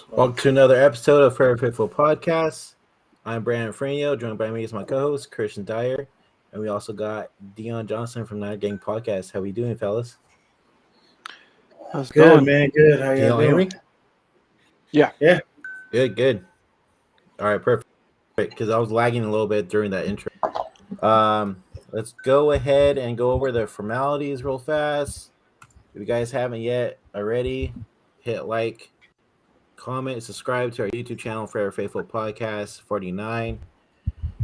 Welcome to another episode of Fair Fitful Podcast. I'm Brandon Franio, joined by me is my co-host Christian Dyer, and we also got Deon Johnson from Night Gang Podcast. How we doing, fellas? How's it Good, going? man. Good. How Can you y'all hear me? doing? Yeah. Good. All right, perfect. Because I was lagging a little bit during that intro. Let's go ahead and go over the formalities real fast. If you guys haven't yet already, hit like, comment, subscribe to our YouTube channel, Fair Faithful Podcast 49.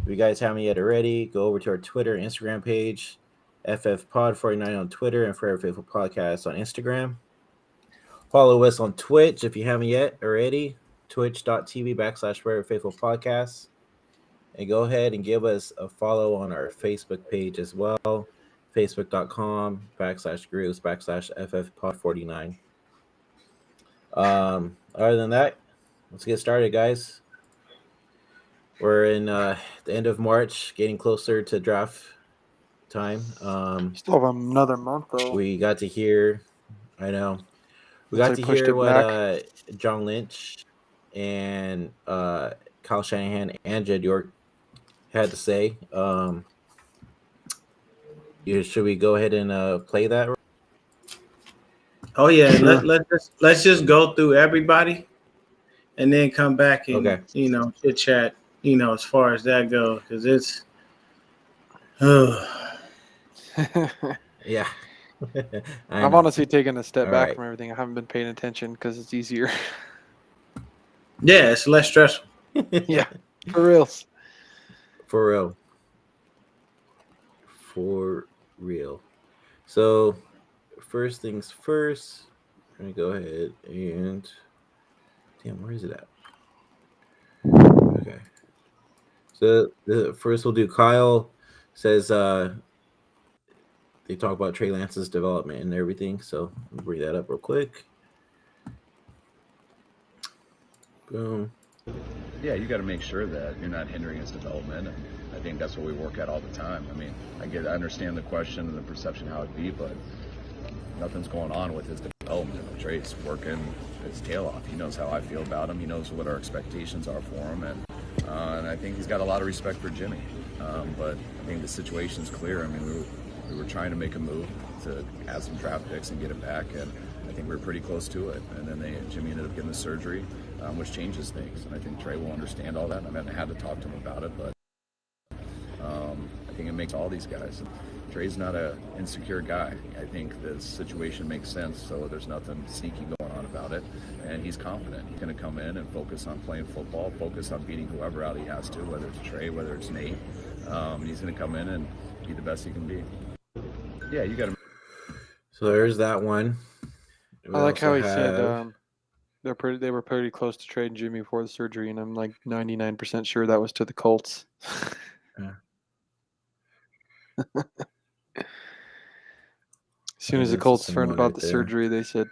If you guys haven't yet already, go over to our Twitter and Instagram page, FFPod49 on Twitter and Fair Faithful Podcast on Instagram. Follow us on Twitch if you haven't yet already, twitch.tv/Fair Faithful Podcast. And go ahead and give us a follow on our Facebook page as well, facebook.com/groups/FFPod49. Other than that, let's get started, guys. We're in the end of March, getting closer to draft time. Still have another month though. We got to hear, I know, we Once got they to pushed hear it what back. John Lynch and Kyle Shanahan and Jed York had to say. Should we go ahead and play that? Oh yeah. Sure. Let's just go through everybody, and then come back and Okay. chit chat. As far as that goes, because it's. Yeah. I'm honestly taking a step All back right. from everything. I haven't been paying attention because it's easier. Yeah, it's less stressful. Yeah, for reals. For real. So, first things first, let me go ahead and. Damn, where is it at? Okay. So, first we'll do Kyle says they talk about Trey Lance's development and everything. So, I'll bring that up real quick. Boom. Yeah, you got to make sure that you're not hindering his development, and I think that's what we work at all the time. I mean, I understand the question and the perception how it be, but nothing's going on with his development. Trey's working his tail off. He knows how I feel about him. He knows what our expectations are for him, and I think he's got a lot of respect for Jimmy. But I think the situation's clear. I mean, we were trying to make a move to add some draft picks and get it back, and I think we were pretty close to it. And then Jimmy ended up getting the surgery, which changes things. And I think Trey will understand all that. I mean, I had to talk to him about it, but I think it makes all these guys. Trey's not an insecure guy. I think the situation makes sense, so there's nothing sneaky going on about it. And he's confident. He's going to come in and focus on playing football, focus on beating whoever out he has to, whether it's Trey, whether it's Nate. He's going to come in and be the best he can be. Yeah, you got to. So, there's that one. I like how he said they were pretty close to trading Jimmy before the surgery, and I'm like 99% sure that was to the Colts. Yeah. As soon as the There's Colts heard someone about right the there. surgery, they said,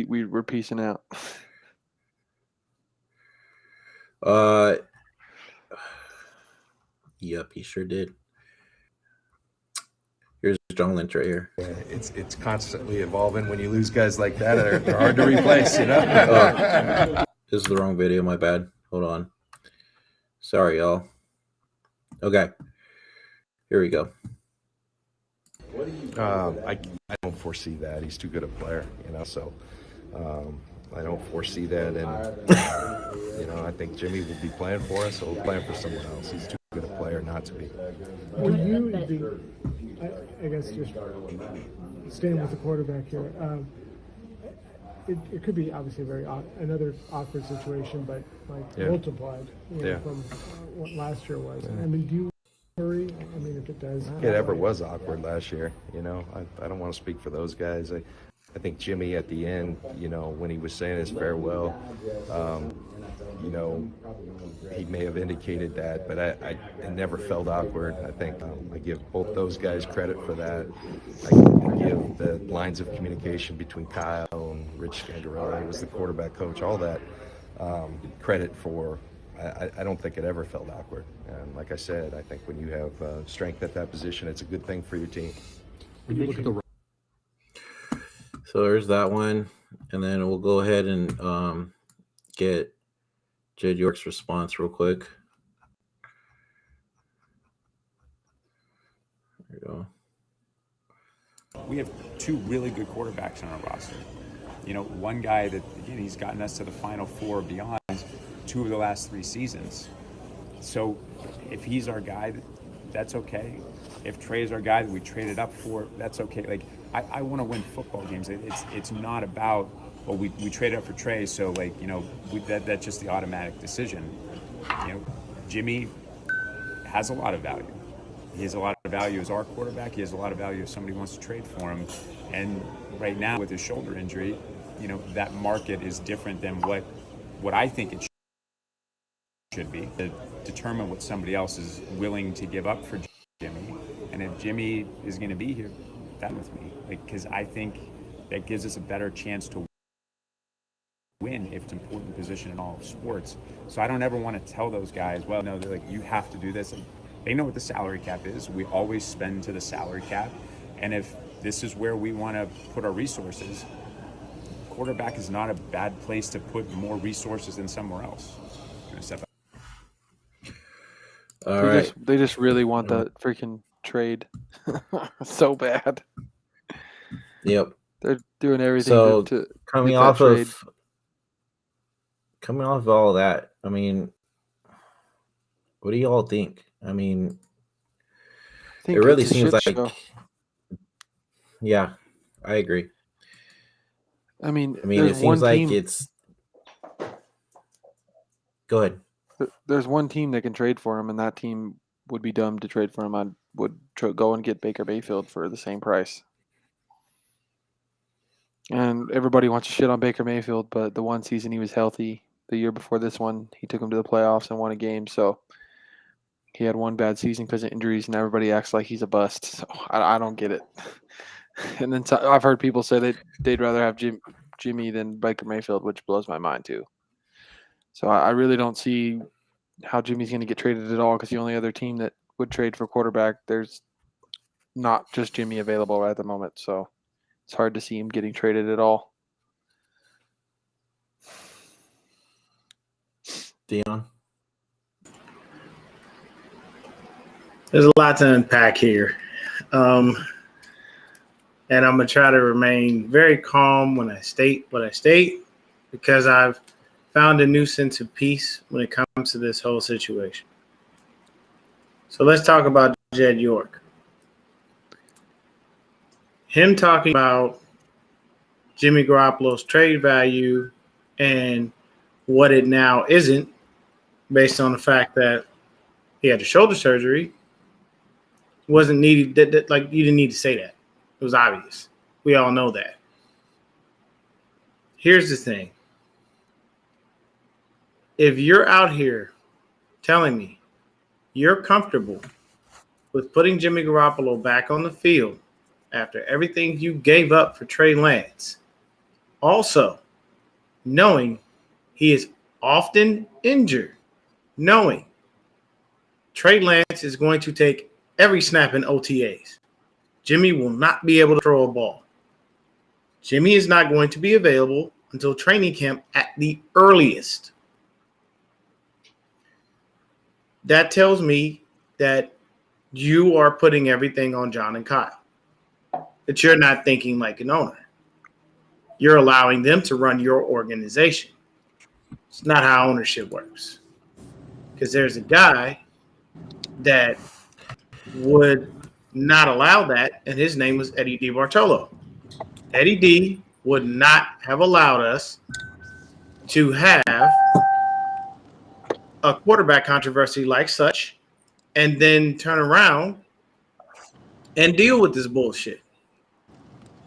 we're peacing out. Yep, he sure did. Here's John Lynch right here. It's constantly evolving. When you lose guys like that, they're hard to replace, you know? This is the wrong video, my bad. Hold on. Sorry, y'all. Okay. Here we go. I don't foresee that. He's too good a player, you know, so I don't foresee that. And, I think Jimmy will be playing for us, so we'll plan for someone else. He's too good a player not to be. Would you, I guess, just staying with the quarterback here, it could be obviously another awkward situation, but multiplied from what last year was. I mean, do you worry? I mean, if it does. It ever was awkward last year, you know. I don't want to speak for those guys. I think Jimmy at the end, when he was saying his farewell, he may have indicated that, but it never felt awkward. I think I give both those guys credit for that. I give the lines of communication between Kyle and Rich Scangarelli, who was the quarterback coach, all that credit for. I don't think it ever felt awkward. And like I said, I think when you have strength at that position, it's a good thing for your team. So there's that one. and then we'll go ahead and get Jed York's response real quick. There you go. We have two really good quarterbacks on our roster. One guy that, again, he's gotten us to the Final Four beyond 2 of the last 3 seasons. So if he's our guy, that's okay. If Trey's our guy that we traded up for, that's okay. Like, I want to win football games. It's not about, well, we traded up for Trey, so that's just the automatic decision. Jimmy has a lot of value. He has a lot of value as our quarterback. He has a lot of value if somebody wants to trade for him. And right now, with his shoulder injury, that market is different than what I think it should be to determine what somebody else is willing to give up for Jimmy. And if Jimmy is going to be here, that with me, because I think that gives us a better chance to win if it's an important position in all sports. So I don't ever want to tell those guys, well, no, they're like, you have to do this. They know what the salary cap is. We always spend to the salary cap. And if this is where we want to put our resources, quarterback is not a bad place to put more resources than somewhere else. All right. They just really want that freaking trade so bad. Yep. They're doing everything to coming off of all that, I mean, what do y'all think? I mean, it really seems like show. Yeah, I agree. I mean, it seems like it's. Go ahead. There's one team that can trade for him, and that team would be dumb to trade for him. I would go and get Baker Mayfield for the same price. And everybody wants to shit on Baker Mayfield, but the one season he was healthy, the year before this one, he took him to the playoffs and won a game. So he had one bad season because of injuries, and everybody acts like he's a bust. So I don't get it. And then I've heard people say that they'd rather have Jimmy than Baker Mayfield, which blows my mind too. So I really don't see how Jimmy's going to get traded at all, because the only other team that would trade for quarterback, there's not just Jimmy available right at the moment. So it's hard to see him getting traded at all. Deon? There's a lot to unpack here. And I'm going to try to remain very calm when I state what I state, because I've found a new sense of peace when it comes to this whole situation. So let's talk about Jed York. Him talking about Jimmy Garoppolo's trade value and what it now isn't, based on the fact that he had a shoulder surgery, wasn't needed. Like, you didn't need to say that. It was obvious. We all know that. Here's the thing. If you're out here telling me you're comfortable with putting Jimmy Garoppolo back on the field after everything you gave up for Trey Lance, also knowing he is often injured, knowing Trey Lance is going to take every snap in OTAs, Jimmy will not be able to throw a ball. Jimmy is not going to be available until training camp at the earliest. That tells me that you are putting everything on John and Kyle, that you're not thinking like an owner. You're allowing them to run your organization. It's not how ownership works. Because there's a guy that would not allow that, and his name was Eddie DeBartolo. Eddie D would not have allowed us to have a quarterback controversy like such and then turn around and deal with this bullshit.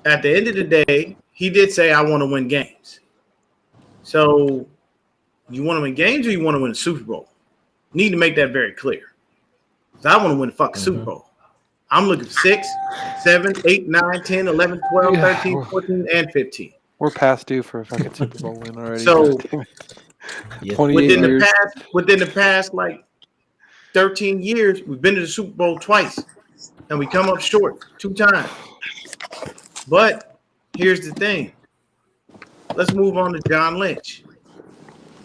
At the end of the day, he did say, I want to win games. So you want to win games or you want to win a Super Bowl? You need to make that very clear. Because I want to win a fucking Super Bowl. I'm looking for 6, 7, 8, 9, 10, 11, 12, 13, 14, and 15. We're past due for a fucking Super Bowl win already. So within the past like 13 years, we've been to the Super Bowl twice, and we come up short 2 times. But here's the thing. let's move on to John Lynch.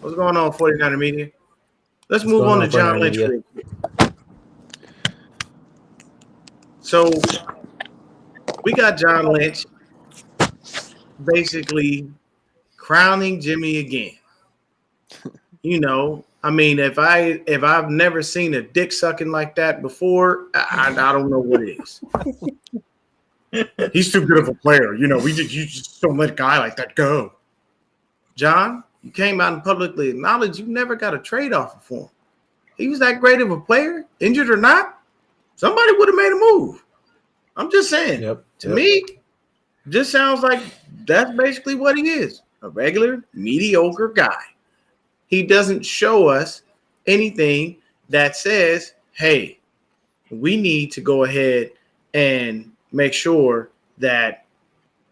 What's going on, 49er Media? Let's What's move going on on, to John 49er Lynch Media? real quick. So we got John Lynch basically crowning Jimmy again. You know, I mean, if I've never seen a dick sucking like that before, I don't know what it is. He's too good of a player. You know, you just don't let a guy like that go. John, you came out and publicly acknowledged you never got a trade offer for him. He was that great of a player, injured or not. Somebody would have made a move. I'm just saying. To me, just sounds like that's basically what he is. A regular, mediocre guy. He doesn't show us anything that says, hey, we need to go ahead and make sure that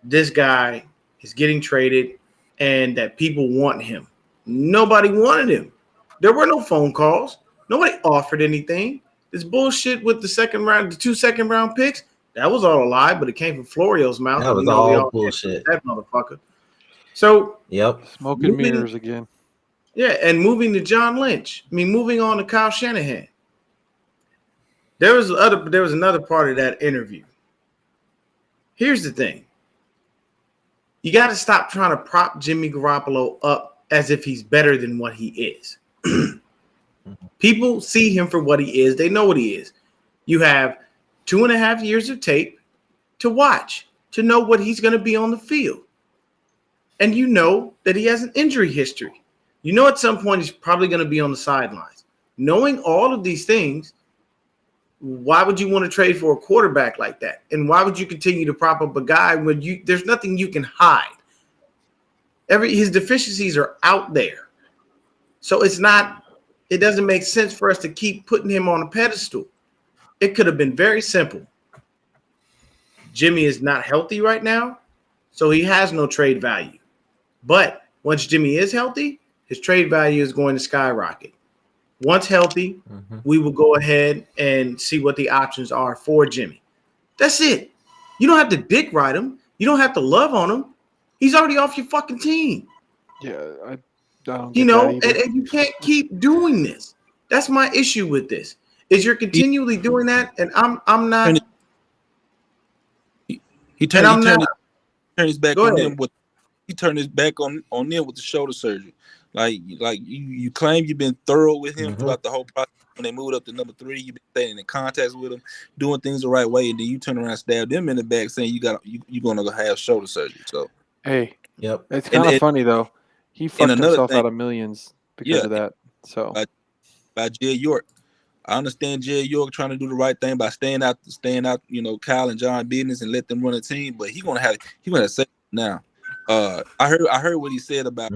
this guy is getting traded and that people want him. Nobody wanted him. There were no phone calls. Nobody offered anything. This bullshit with the 2 second round picks, that was all a lie, but it came from Florio's mouth. That was all bullshit. That motherfucker. So, smoke and mirrors again. Yeah, and moving to John Lynch. I mean, moving on to Kyle Shanahan. There was another part of that interview. Here's the thing. You got to stop trying to prop Jimmy Garoppolo up as if he's better than what he is. People see him for what he is. They know what he is. You have 2.5 years of tape to watch, to know what he's going to be on the field. And you know that he has an injury history. You know at some point he's probably going to be on the sidelines. Knowing all of these things, why would you want to trade for a quarterback like that? And why would you continue to prop up a guy when there's nothing you can hide? His deficiencies are out there. So it doesn't make sense for us to keep putting him on a pedestal. It could have been very simple. Jimmy is not healthy right now, so he has no trade value. But once Jimmy is healthy, his trade value is going to skyrocket. Once healthy, we will go ahead and see what the options are for Jimmy. That's it. You don't have to dick ride him. You don't have to love on him. He's already off your fucking team. Yeah, I don't get that either. And you can't keep doing this. That's my issue with this. Is you're continually doing that, and I'm not. He turned his back on them with them with the shoulder surgery. Like you claim you've been thorough with him throughout the whole process. When they moved up to number 3, you've been staying in contact with him, doing things the right way, and then you turn around and stab them in the back, saying you're gonna have shoulder surgery. So hey, it's kind of funny though. He fucked himself out of millions because of that. So by Jed York. I understand Jed York trying to do the right thing by staying out, Kyle and John business and let them run a team, but he's gonna say now. I heard what he said about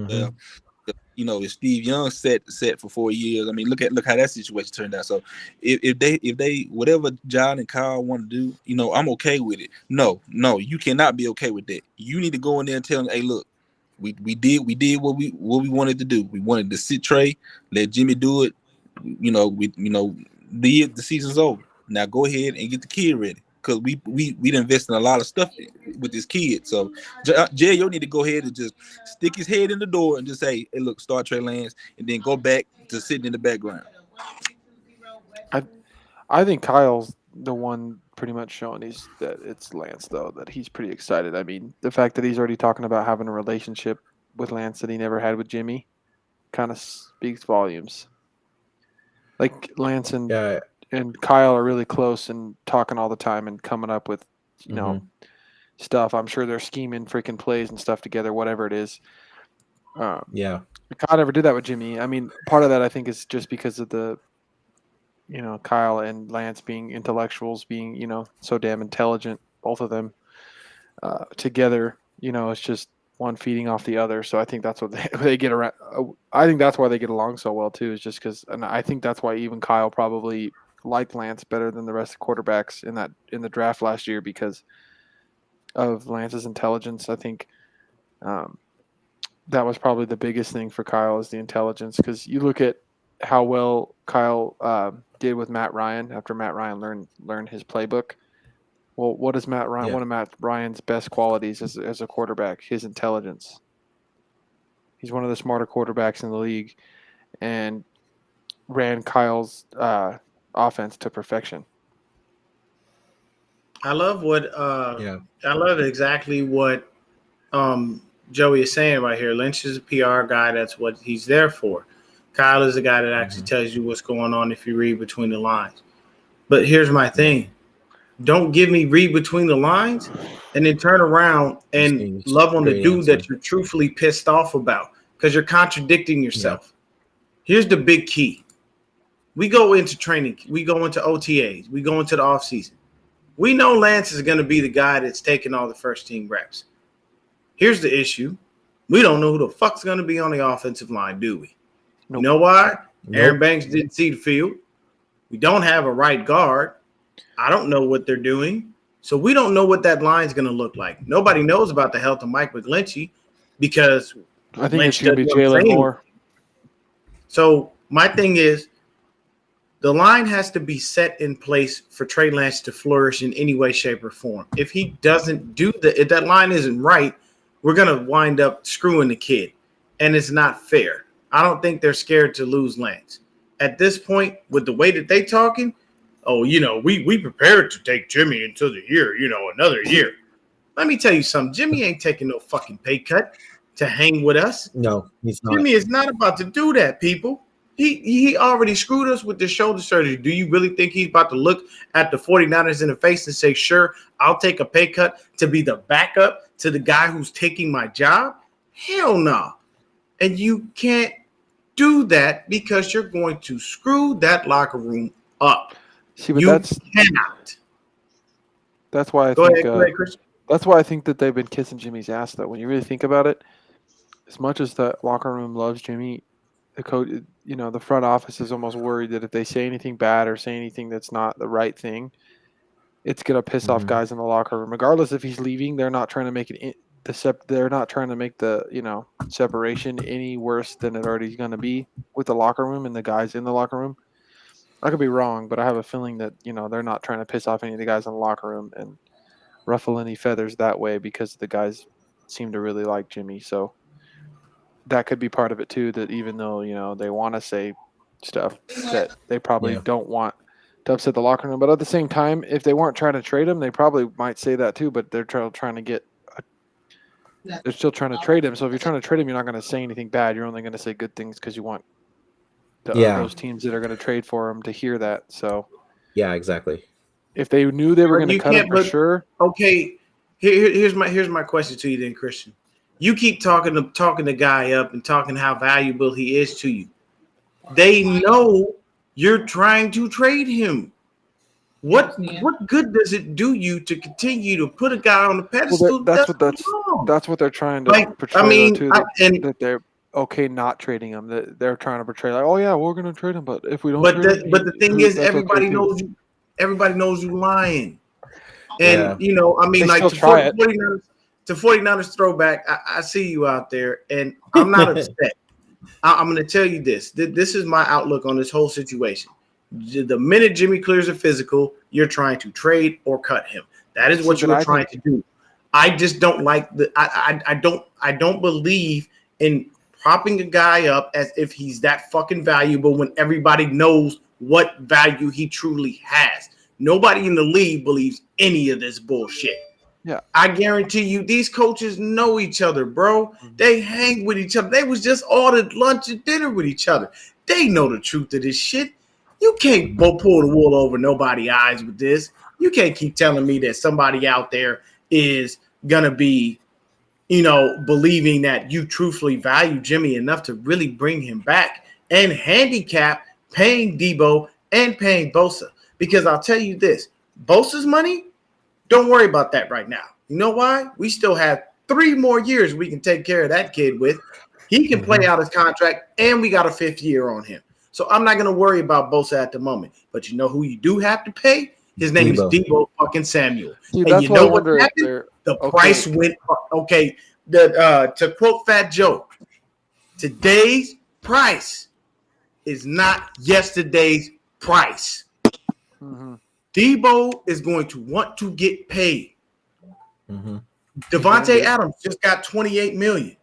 if Steve Young set for 4 years. I mean, look how that situation turned out. So if they whatever John and Kyle want to do, I'm okay with it. No, you cannot be okay with that. You need to go in there and tell them, hey, look, we did what we wanted to do. We wanted to sit Trey, let Jimmy do it. The season's over. Now go ahead and get the kid ready, because we invest in a lot of stuff with this kid. So Jay, you need to go ahead and just stick his head in the door and just say, hey, look, start Trey Lance, and then go back to sitting in the background. I think Kyle's the one pretty much showing that it's Lance, though, that he's pretty excited. I mean, the fact that he's already talking about having a relationship with Lance that he never had with Jimmy kind of speaks volumes. Like Lance and Kyle are really close and talking all the time and coming up with, stuff. I'm sure they're scheming freaking plays and stuff together, whatever it is. Kyle never did that with Jimmy. I mean, part of that I think is just because of the, Kyle and Lance being intellectuals, being, so damn intelligent, both of them together. It's just one feeding off the other. So I think that's what they get around. I think that's why they get along so well too, is just because, and I think that's why even Kyle probably liked Lance better than the rest of the quarterbacks in the draft last year, because of Lance's intelligence. I think that was probably the biggest thing for Kyle, is the intelligence, because you look at how well Kyle did with Matt Ryan after Matt Ryan learned his playbook. Well, what is Matt Ryan? One of Matt Ryan's best qualities as a quarterback, his intelligence. He's one of the smarter quarterbacks in the league, and ran Kyle's offense to perfection. I love what Yeah. I love exactly what Joey is saying right here. Lynch is a PR guy. That's what he's there for. Kyle is the guy that actually tells you what's going on if you read between the lines. But here's my thing. Don't give me read between the lines and then turn around and love on the dude that you're truthfully pissed off about because you're contradicting yourself. Yeah. Here's the big key. We go into training. We go into OTAs. We go into the offseason. We know Lance is going to be the guy that's taking all the first team reps. Here's the issue. We don't know who the fuck's going to be on the offensive line, do we? Nope. You know why? Nope. Aaron Banks didn't see the field. We don't have a right guard. I don't know what they're doing. So we don't know what that line's going to look like. Nobody knows about the health of Mike McGlinchey because I think it's going to be Jalen Moore. So my thing is the line has to be set in place for Trey Lance to flourish in any way, shape, or form. If he doesn't do that, if that line isn't right, we're going to wind up screwing the kid. And it's not fair. I don't think they're scared to lose Lance. At this point, with the way that they talking, we prepared to take Jimmy into the year, another year. Let me tell you something. Jimmy ain't taking no fucking pay cut to hang with us. No, he's not. Jimmy is not about to do that, people. He already screwed us with the shoulder surgery. Do you really think he's about to look at the 49ers in the face and say, sure, I'll take a pay cut to be the backup to the guy who's taking my job? Hell no. And you can't do that because you're going to screw that locker room up. See, but cannot. That's why go ahead, Chris. That's why I think that they've been kissing Jimmy's ass, though. When you really think about it, as much as the locker room loves Jimmy, the coach, the front office is almost worried that if they say anything bad or say anything that's not the right thing, it's gonna piss off guys in the locker room. Regardless if he's leaving, they're not trying to make it they're not trying to make the separation any worse than it already is going to be with the locker room and the guys in the locker room. I could be wrong, but I have a feeling that they're not trying to piss off any of the guys in the locker room and ruffle any feathers that way because the guys seem to really like Jimmy. So that could be part of it too. That even though they want to say stuff that they probably don't want to upset the locker room, but at the same time, if they weren't trying to trade him, they probably might say that too. But they're trying to get. They're still trying to trade him. So if you're trying to trade him, you're not going to say anything bad. You're only going to say good things because you want those teams that are going to trade for him to hear that. So yeah, exactly. If they knew they were going to cut him for sure. Okay, here's my question to you then, Christian. You keep talking the guy up and talking how valuable he is to you. They know you're trying to trade him. What good does it do you to continue to put a guy on the pedestal? Well, that's what they're trying to portray. That they're okay not trading him. That they're trying to portray like, oh yeah, we're going to trade him, but if we don't, the thing is, everybody knows you. Everybody knows you lying, and to 49ers throwback. I see you out there, and I'm not upset. I'm going to tell you this. This is my outlook on this whole situation. The minute Jimmy clears a physical, you're trying to trade or cut him. That is what you're trying to do. I just don't like I don't believe in propping a guy up as if he's that fucking valuable when everybody knows what value he truly has. Nobody in the league believes any of this bullshit. Yeah, I guarantee you, these coaches know each other, bro. They hang with each other. They was just ordered lunch and dinner with each other. They know the truth of this shit. You can't pull the wool over nobody's eyes with this. You can't keep telling me that somebody out there is gonna be, believing that you truthfully value Jimmy enough to really bring him back and handicap paying Debo and paying Bosa. Because I'll tell you this, Bosa's money, don't worry about that right now. You know why? We still have 3 more years we can take care of that kid with. He can play out his contract, and we got a 5th year on him. So I'm not going to worry about Bosa at the moment. But you know who you do have to pay? His name is Debo fucking Samuel. Dude, and you know what happened? The price went up. Okay. To quote Fat Joe, today's price is not yesterday's price. Debo is going to want to get paid. Devontae Adams just got $28 million.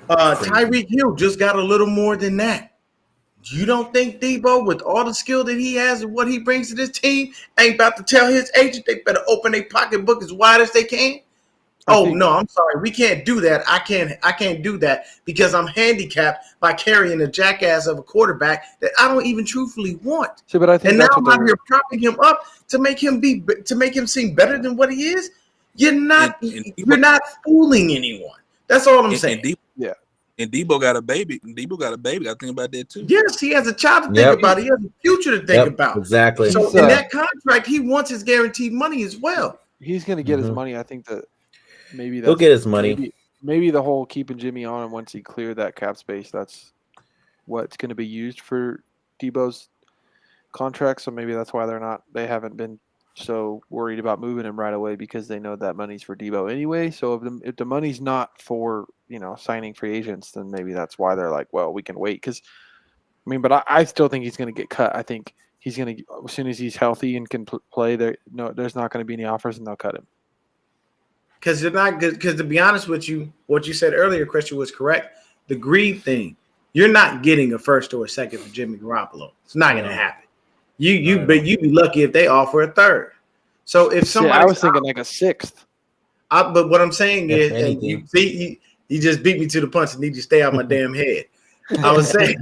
Tyreek Hill just got a little more than that. You don't think Debo, with all the skill that he has and what he brings to this team, ain't about to tell his agent they better open their pocketbook as wide as they can? No, I'm sorry. We can't do that. I can't do that because I'm handicapped by carrying a jackass of a quarterback that I don't even truthfully want. See, but I think and now I'm out here propping him up to make him seem better than what he is. You're not fooling anyone. That's all I'm saying. And Debo got a baby. Debo got a baby. I think about that too. Yes, he has a child to think about. He has a future to think about. Exactly. So in that contract, he wants his guaranteed money as well. He's going to get his money. I think that maybe he'll get his money. Maybe the whole keeping Jimmy on, and once he cleared that cap space, that's what's going to be used for Debo's contract. So maybe that's why they haven't been so worried about moving him right away, because they know that money's for Debo anyway. So if the money's not for, signing free agents, then maybe that's why they're like, well, we can wait. Because but I still think he's going to get cut. I think he's going to, as soon as he's healthy and can play, there's not going to be any offers, and they'll cut him. Because they're not good. Because to be honest with you, what you said earlier, Christian, was correct. The greed thing, you're not getting a first or a second for Jimmy Garoppolo. It's not going to happen. You'd be lucky if they offer a third. So if somebody, I was thinking like a sixth. But what I'm saying is, and you just beat me to the punch and need to stay out my damn head. I was saying,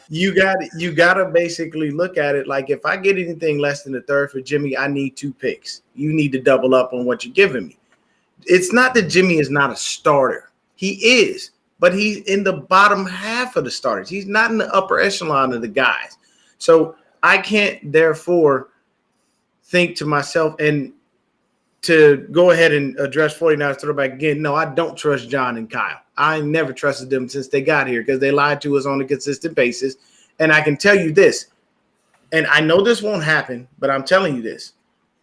you got to basically look at it like, if I get anything less than a third for Jimmy, I need 2 picks. You need to double up on what you're giving me. It's not that Jimmy is not a starter. He is, but he's in the bottom half of the starters. He's not in the upper echelon of the guys. So I can't therefore think to myself, and to go ahead and address 49ers throwback again, no, I don't trust John and Kyle. I never trusted them since they got here because they lied to us on a consistent basis. And I can tell you this, and I know this won't happen, but I'm telling you this.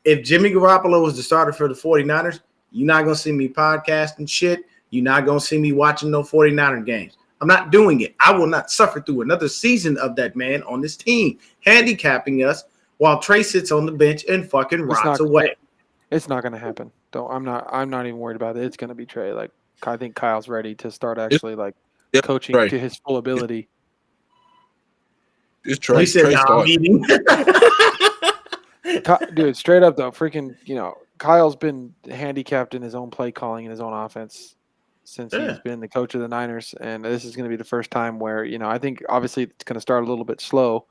If Jimmy Garoppolo was the starter for the 49ers, you're not going to see me podcasting shit. You're not going to see me watching no 49er games. I'm not doing it. I will not suffer through another season of that man on this team, handicapping us while Trey sits on the bench and fucking rots away. It's not going to happen. I'm not even worried about it. It's going to be Trey. Like, I think Kyle's ready to start actually coaching to his full ability. It's Trey. He said, "I'm eating." Dude, straight up though, freaking, Kyle's been handicapped in his own play calling and his own offense since he's been the coach of the Niners, and this is going to be the first time where, I think obviously it's going to start a little bit slow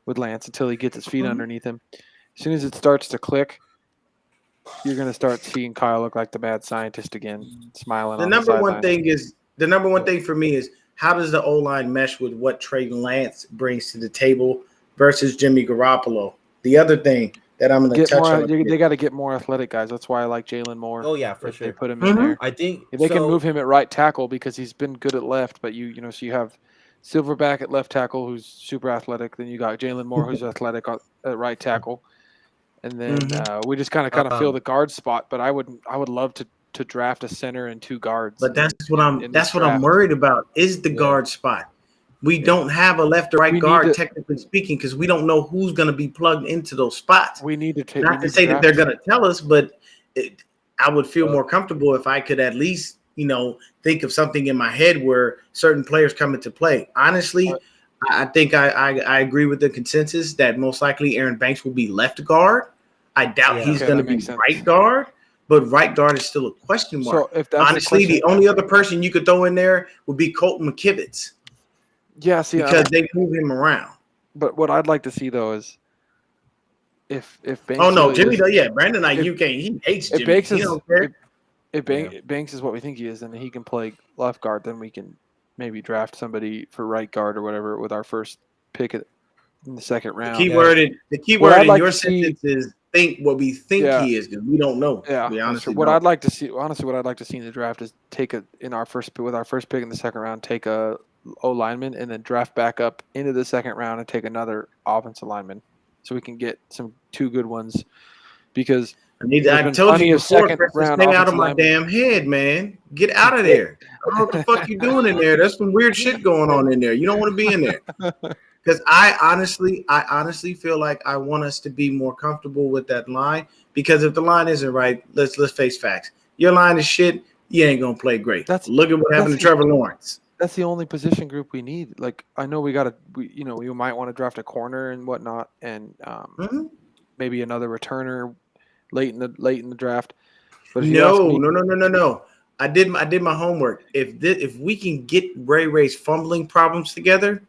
with Lance until he gets his feet underneath him. As soon as it starts to click, you're going to start seeing Kyle look like the mad scientist again, smiling. The number one thing for me is, how does the O-line mesh with what Trey Lance brings to the table versus Jimmy Garoppolo? The other thing that I'm going to touch on. They got to get more athletic guys. That's why I like Jalen Moore. Oh yeah, for sure. They put him in there. I think they can move him at right tackle because he's been good at left. But so you have Silverback at left tackle, who's super athletic. Then you got Jalen Moore, who's athletic at right tackle. And then we just kind of fill the guard spot. But I would love to draft a center and 2 guards. But that's what I'm worried about is the guard spot. We don't have a left or right guard, technically speaking, because we don't know who's going to be plugged into those spots. We need to take. Not to say that they're going to tell us, but I would feel more comfortable if I could at least, think of something in my head where certain players come into play. Honestly, I think I agree with the consensus that most likely Aaron Banks will be left guard. I doubt he's going to be right guard, but right guard is still a question mark. So if that's honestly, the only other person you could throw in there would be Colton McKivitz. Yeah, see, because they move him around. But what I'd like to see though is if Banks. Oh no, Jimmy! Brandon Ayuk he hates Jimmy. If Banks is what we think he is, and he can play left guard, then we can maybe draft somebody for right guard or whatever with our first pick in the second round. The key word in your sentence is think what we think he is, because we don't know. Yeah, to be honest. What I'd like to see in the draft is take our first pick in the second round, take a O lineman, and then draft back up into the second round and take another offensive lineman, so we can get 2 good ones. Because I told you before, stay out of my damn head, man. Get out of there. I don't know what the fuck you doing in there. There's some weird shit going on in there. You don't want to be in there. Because I honestly feel like I want us to be more comfortable with that line. Because if the line isn't right, let's face facts. Your line is shit. you ain't gonna play great. That's- Look at what happened to that's- Trevor Lawrence. That's the only position group we need. Like, I know we might want to draft a corner and whatnot, and maybe another returner late in the draft. But if you ask me, No. I did my homework. If we can get Ray's fumbling problems together,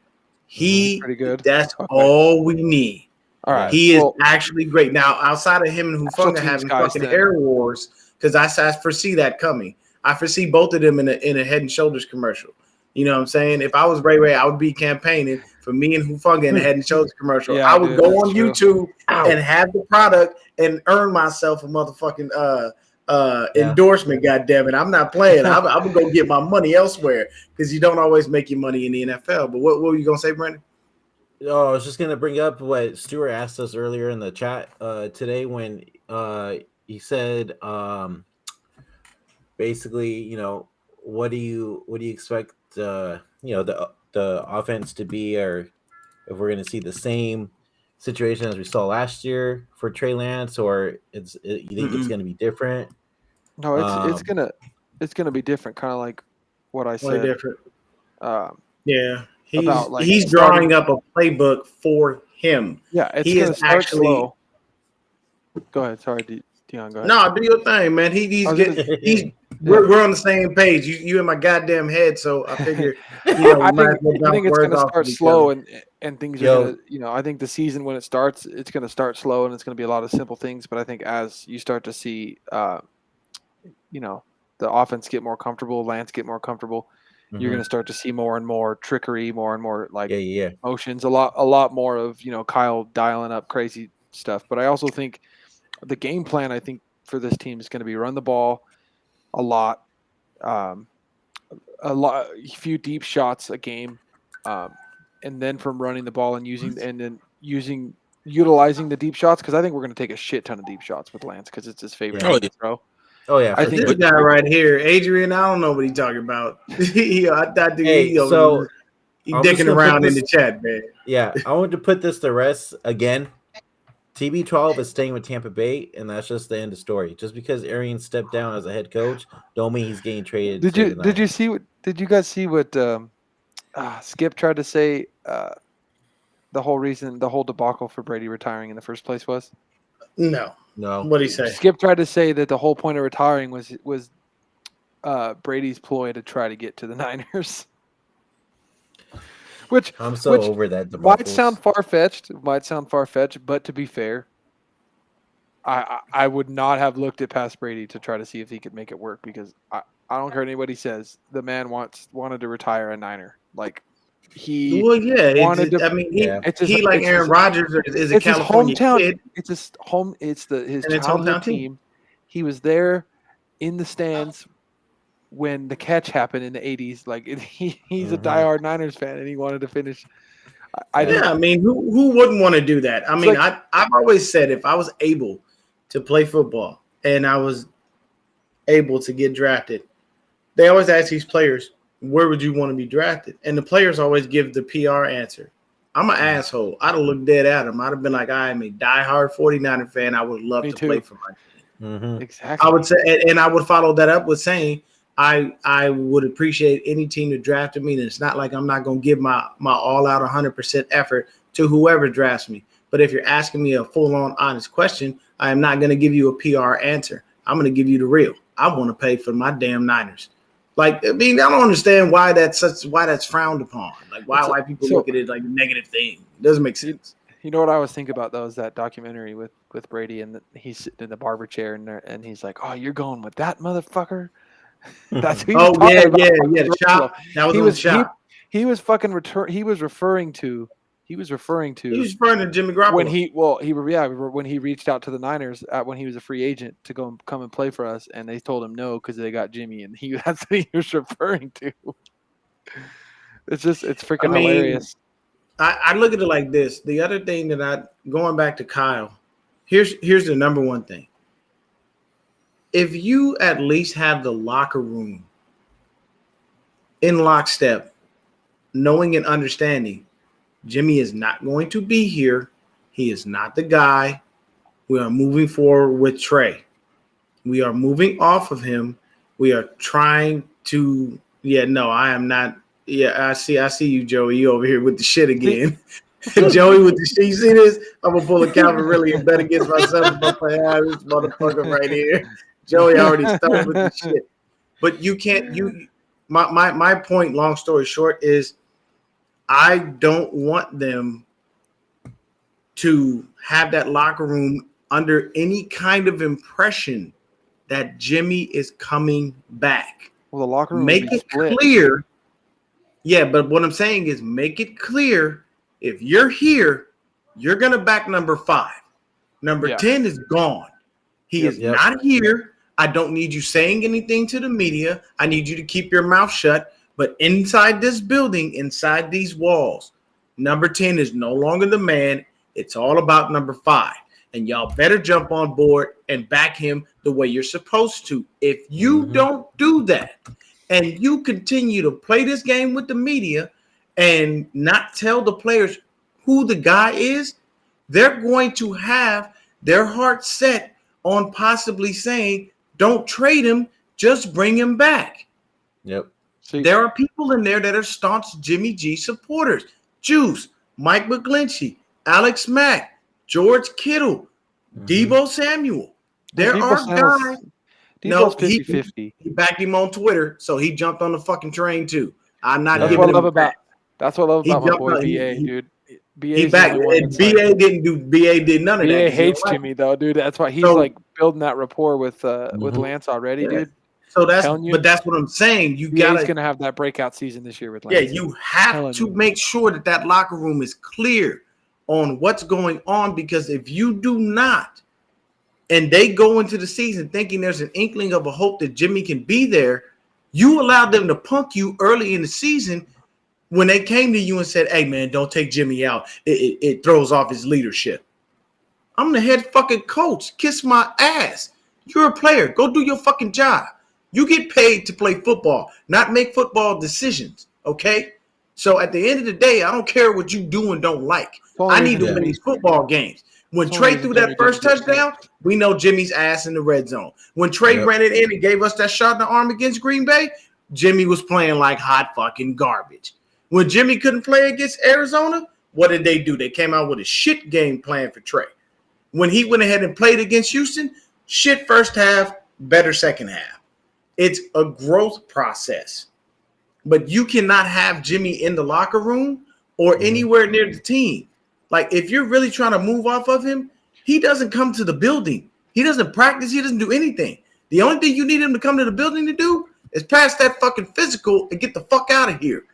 pretty good. That's Okay. all we need. All right. He is actually great. Now, outside of him and Hufunga having fucking hair wars, because I foresee that coming. I foresee both of them in a Head and Shoulders commercial. You know what I'm saying? If I was Ray, I would be campaigning for me and Hufunga in a Head and Shoulders commercial. Yeah, I would go on true. YouTube and have the product and earn myself a motherfucking endorsement. Goddamn it, I'm not playing. I'm gonna go get my money elsewhere because you don't always make your money in the NFL. But what were you gonna say, Brandon? Oh, I was just gonna bring up what Stuart asked us earlier in the chat today when he said basically, what do you expect the offense to be, or if we're gonna see the same situation as we saw last year for Trey Lance, or you think it's gonna be different? No, it's gonna be different, kind of like what I said. Different. Yeah. About, like, he's drawing up a playbook for him. Yeah, it's he going to is start actually slow. Go ahead. Sorry, Deon, go ahead. No, do your thing, man. We're on the same page. You in my goddamn head, so I figure I think it's going to start slow and things are going to, I think the season when it starts, it's going to start slow and it's going to be a lot of simple things. But I think as you start to see, the offense get more comfortable, Lance get more comfortable, you're going to start to see more and more trickery, more and more motions, a lot more of, Kyle dialing up crazy stuff. But I also think the game plan, for this team is going to be run the ball a lot, a few deep shots a game, and then from running the ball and utilizing the deep shots, because I think we're going to take a shit ton of deep shots with Lance because it's his favorite to throw. Oh yeah, I think this guy right here, Adrian. I don't know what he's talking about. He's dicking around in the chat, man. Yeah, I want to put this to rest again. TB12 is staying with Tampa Bay, and that's just the end of story. Just because Arian stepped down as a head coach, don't mean he's getting traded. Did you guys see what Skip tried to say? The whole debacle for Brady retiring in the first place was? No. What did he say? Skip tried to say that the whole point of retiring was Brady's ploy to try to get to the Niners. Which I'm so over that debacle. Might sound far-fetched, but to be fair, I would not have looked at past Brady to try to see if he could make it work, because I don't care what anybody says. The man wanted to retire a Niner. Like, he wanted to. He like Aaron Rodgers is a California kid. It's his home. It's his childhood team. He was there in the stands when the catch happened in the 80s. Like, he's a diehard Niners fan, and he wanted to finish. Who wouldn't want to do that? I mean, I've always said if I was able to play football and I was able to get drafted, they always ask these players, where would you want to be drafted? And the players always give the PR answer. I'm an asshole. I'd have looked dead at him. I'd have been like, I am a diehard 49er fan. I would love to play for my team. Exactly. I would say, and I would follow that up with saying, I would appreciate any team that drafted me. And it's not like I'm not going to give my all out 100% effort to whoever drafts me. But if you're asking me a full-on honest question, I am not going to give you a PR answer. I'm going to give you the real. I want to pay for my damn Niners. Like, I mean, I don't understand why that's frowned upon. Like, why people look at it like a negative thing. It doesn't make sense. You know what I was thinking about, though, is that documentary with Brady, and he's sitting in the barber chair, and he's like, "Oh, you're going with that motherfucker." That's who he was talking about. The shop. That was the shop. He was fucking He was referring to Jimmy Garoppolo when he reached out to the Niners when he was a free agent to come and play for us, and they told him no because they got Jimmy, and that's what he was referring to. It's freaking hilarious. I look at it like this. The other thing going back to Kyle, here's the number one thing. If you at least have the locker room in lockstep, knowing and understanding Jimmy is not going to be here. He is not the guy. We are moving forward with Trey. We are moving off of him. We are trying to. Yeah, no, I am not. Yeah, I see you, Joey. You over here with the shit again. Joey with the shit. You see this? I'm gonna pull a Calvin really and bet against myself. I'm gonna play this motherfucker right here. Joey already started with the shit. But you can't. My point. Long story short is, I don't want them to have that locker room under any kind of impression that Jimmy is coming back. Well, the locker room make it clear. Yeah, but what I'm saying is make it clear. If you're here, you're going to back number 5. Number 10 is gone. He is not here. I don't need you saying anything to the media. I need you to keep your mouth shut. But inside this building, inside these walls, number 10 is no longer the man. It's all about number 5. And y'all better jump on board and back him the way you're supposed to. If you don't do that and you continue to play this game with the media and not tell the players who the guy is, they're going to have their heart set on possibly saying, don't trade him, just bring him back. Yep. There are people in there that are staunch Jimmy G supporters. Juice, Mike McGlinchey, Alex Mack, George Kittle, Deebo Samuel. There are guys. Deebo's 50-50. He backed him on Twitter, so he jumped on the fucking train too. I'm not That's giving what I love him about. That's what I love about my boy jumped BA, dude. He back. BA did none of that. BA hates Jimmy though, dude. That's why he's like building that rapport with Lance already, dude. So that's what I'm saying. You BA's gonna have that breakout season this year with Lance. Yeah, you have to make sure that locker room is clear on what's going on, because if you do not, and they go into the season thinking there's an inkling of a hope that Jimmy can be there, you allowed them to punk you early in the season when they came to you and said, hey, man, don't take Jimmy out. It throws off his leadership. I'm the head fucking coach. Kiss my ass. You're a player. Go do your fucking job. You get paid to play football, not make football decisions, okay? So at the end of the day, I don't care what you do and don't like. I need to win these football games. When Trey threw that first touchdown, we know Jimmy's ass in the red zone. When Trey ran it in and gave us that shot in the arm against Green Bay, Jimmy was playing like hot fucking garbage. When Jimmy couldn't play against Arizona, what did they do? They came out with a shit game plan for Trey. When he went ahead and played against Houston, shit first half, better second half. It's a growth process. But you cannot have Jimmy in the locker room or anywhere near the team. Like, if you're really trying to move off of him, he doesn't come to the building. He doesn't practice. He doesn't do anything. The only thing you need him to come to the building to do is pass that fucking physical and get the fuck out of here.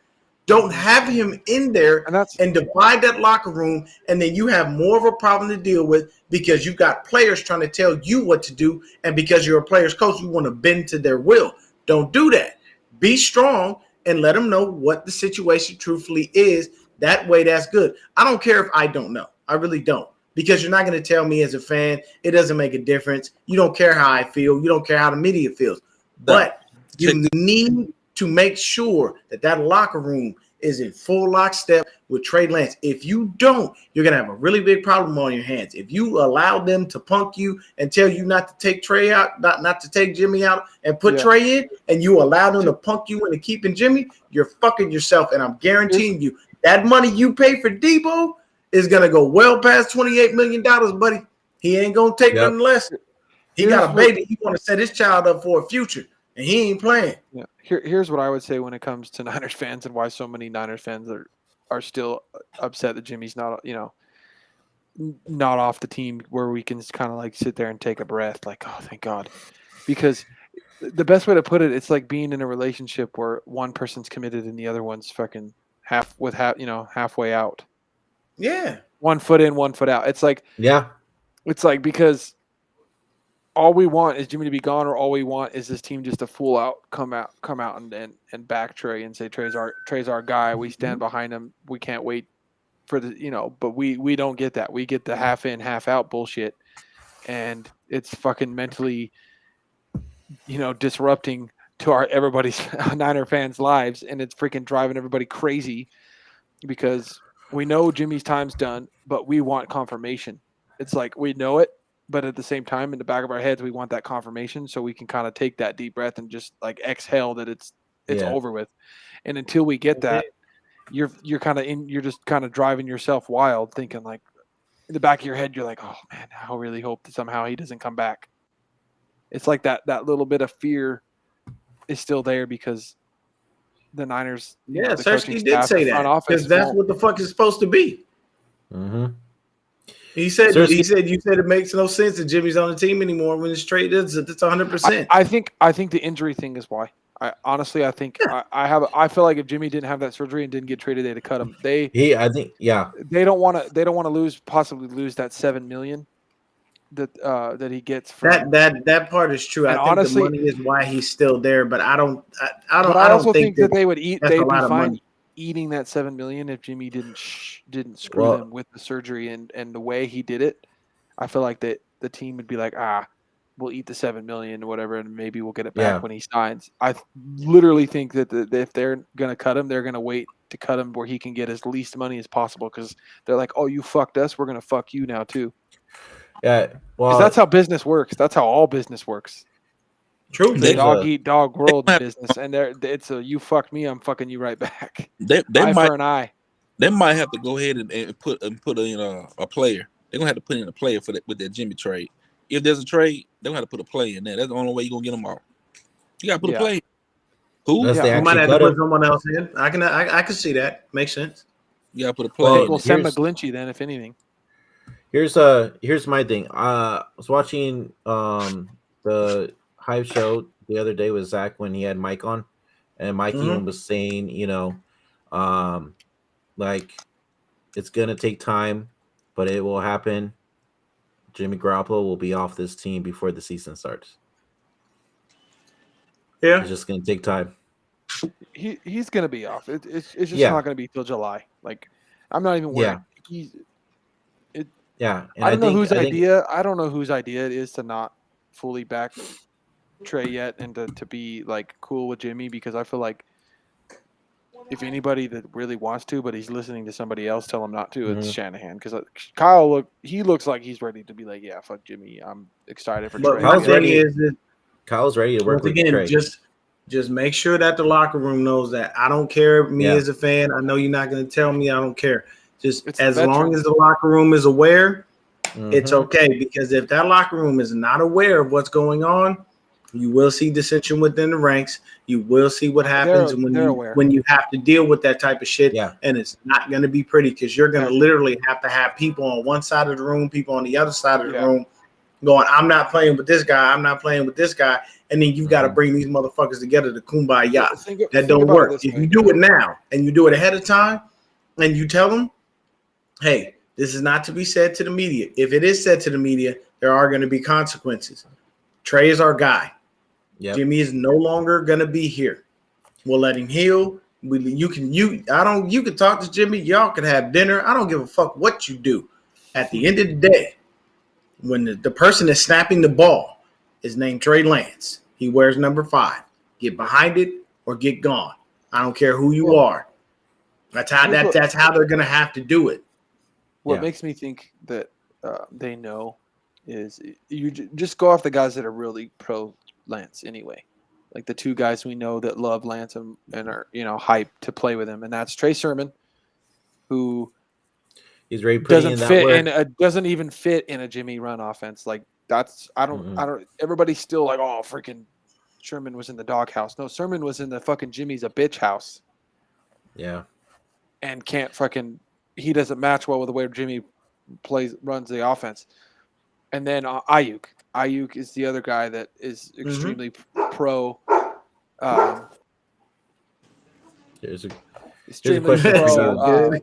Don't have him in there and divide that locker room, and then you have more of a problem to deal with because you've got players trying to tell you what to do, and because you're a player's coach, you want to bend to their will. Don't do that. Be strong and let them know what the situation truthfully is. That way, that's good. I don't care if I don't know. I really don't, because you're not going to tell me as a fan. It doesn't make a difference. You don't care how I feel. You don't care how the media feels. But you need to make sure that locker room is in full lockstep with Trey Lance. If you don't, you're going to have a really big problem on your hands. If you allow them to punk you and tell you not to take Trey out, not to take Jimmy out and put Trey in, and you allow them to punk you into keeping Jimmy, you're fucking yourself. And I'm guaranteeing you that money you pay for Deebo is going to go well past $28 million, buddy. He ain't going to take nothing less. He got a baby. He want to set his child up for a future, and he ain't playing. Yeah. Here's what I would say when it comes to Niners fans and why so many Niners fans are still upset that Jimmy's not off the team, where we can kind of like sit there and take a breath, like, oh, thank God. Because the best way to put it, it's like being in a relationship where one person's committed and the other one's fucking halfway out. Yeah. 1 foot in, 1 foot out. It's like, because all we want is Jimmy to be gone, or all we want is this team just to come out and back Trey and say Trey's our guy. We stand behind him. We can't wait for but we don't get that. We get the half in, half out bullshit, and it's fucking mentally, disrupting to everybody's Niner fans' lives, and it's freaking driving everybody crazy because we know Jimmy's time's done, but we want confirmation. It's like we know it. but at the same time, in the back of our heads, we want that confirmation so we can kind of take that deep breath and just like exhale that it's over with. And until we get that, you're just kind of driving yourself wild, thinking like in the back of your head, you're like, oh man, I really hope that somehow he doesn't come back. It's like that little bit of fear is still there because the Niners, Yeah, the Cersei coaching did staff, say the front that office, because that's what the fuck is supposed to be. Mm-hmm. He said Cersei, you said it makes no sense that Jimmy's on the team anymore when it's trade. It's 100%. I think the injury thing is why. I honestly, I think I feel like if Jimmy didn't have that surgery and didn't get traded, they'd have cut him. They don't want to possibly lose that $7 million that he gets from that part is true. And I think honestly, the money is why he's still there, but I don't think that they would eat. that's a They'd be lot of fine money. eating that $7 million if Jimmy didn't screw them with the surgery and the way he did it. I feel like that the team would be like, we'll eat the $7 million or whatever, and maybe we'll get it back when he signs. I literally think that if they're gonna cut him, they're gonna wait to cut him where he can get as least money as possible because they're like, oh, you fucked us, we're gonna fuck you now too. Yeah, well, that's how business works. That's how all business works. True, it's a dog eat dog world in business, and it's a you fuck me, I'm fucking you right back. They eye might for an eye. They might have to go ahead and put in a player. They're gonna have to put in a player for that with that Jimmy trade. If there's a trade, they're gonna have to put a player in there. That's the only way you're gonna get them all. You gotta put a player. Who? Unless they You might actually have to cut put someone else in. I can see that. Makes sense. You gotta put a player. We'll send McGlinchey then, if anything. Here's my thing. I was watching the Hive show the other day with Zach when he had Mike on, and Mike even was saying, like it's gonna take time, but it will happen. Jimmy Garoppolo will be off this team before the season starts. Yeah, it's just gonna take time. He's gonna be off. It's just not gonna be till July. Like I'm not even worried. And I don't know whose idea. I don't know whose idea it is to not fully back Trey yet and to be like cool with Jimmy, because I feel like if anybody that really wants to, but he's listening to somebody else tell him not to, it's Shanahan. Because Kyle looks like he's ready to be like, yeah, fuck Jimmy. I'm excited for Trey. Kyle's ready. Kyle's ready to work with Trey. Just make sure that the locker room knows that. I don't care. Me as a fan, I know you're not going to tell me. I don't care. Just as long as the locker room is aware, it's okay. Because if that locker room is not aware of what's going on, you will see dissension within the ranks. You will see what happens when you have to deal with that type of shit. Yeah. And it's not going to be pretty because you're going to literally have to have people on one side of the room, people on the other side of the room going, I'm not playing with this guy. I'm not playing with this guy. And then you've got to bring these motherfuckers together to kumbaya. That don't work. If you do it now and you do it ahead of time and you tell them, hey, this is not to be said to the media. If it is said to the media, there are going to be consequences. Trey is our guy. Yep. Jimmy is no longer going to be here. We'll let him heal. You can talk to Jimmy. Y'all can have dinner. I don't give a fuck what you do. At the end of the day, when the person that's snapping the ball is named Trey Lance, he wears number 5. Get behind it or get gone. I don't care who you are. That's how they're going to have to do it. What makes me think that they know is you just go off the guys that are really pro Lance anyway. Like the 2 guys we know that love Lance and are, hyped to play with him. And that's Trey Sermon, who he's very doesn't even fit in a Jimmy run offense. Like I don't everybody's still like, oh, freaking Sherman was in the doghouse. No, Sermon was in the fucking Jimmy's a bitch house. Yeah. And he doesn't match well with the way Jimmy runs the offense. And then Ayuk. Ayuk is the other guy that is extremely pro. Extremely pro.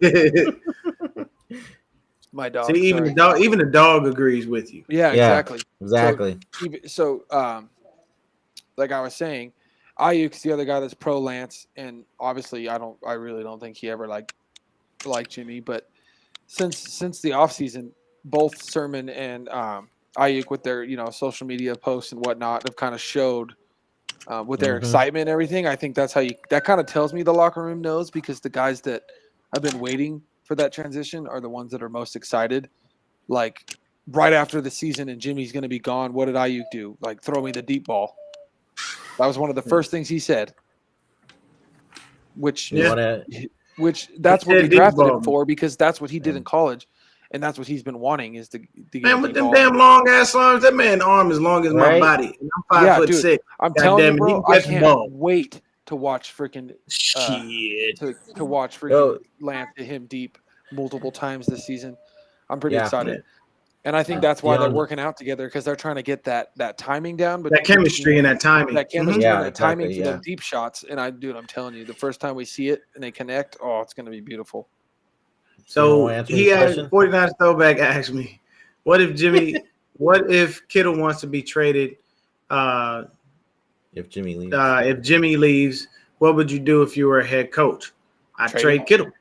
My dog. See, even the dog agrees with you. Yeah, exactly. Exactly. So, like I was saying, Ayuk's the other guy that's pro Lance, and obviously, I really don't think he ever liked Jimmy. But since the offseason, both Sermon and Ayuk with their social media posts and whatnot have kind of showed with their excitement and everything. I think that's that kind of tells me the locker room knows, because the guys that have been waiting for that transition are the ones that are most excited. Like right after the season and Jimmy's going to be gone, what did Ayuk do? Like, throw me the deep ball. That was one of the first things he said. Which that's what we drafted him for, because that's what he did in college, and that's what he's been wanting is to get man with them damn long ass arms. That man's arm is long as my body. And I'm 5'6". I'm telling you, bro, I can't wait to watch freaking to watch freaking Lance hit him deep multiple times this season. I'm pretty excited. And I think that's why they're working out together, because they're trying to get that timing down. But that chemistry and that timing. That chemistry and that timing for the deep shots. And I'm telling you, the first time we see it and they connect, it's going to be beautiful. So he asked, 49 Throwback asked me, what if Kittle wants to be traded? If Jimmy leaves. If Jimmy leaves, what would you do if you were a head coach? I'd trade Kittle.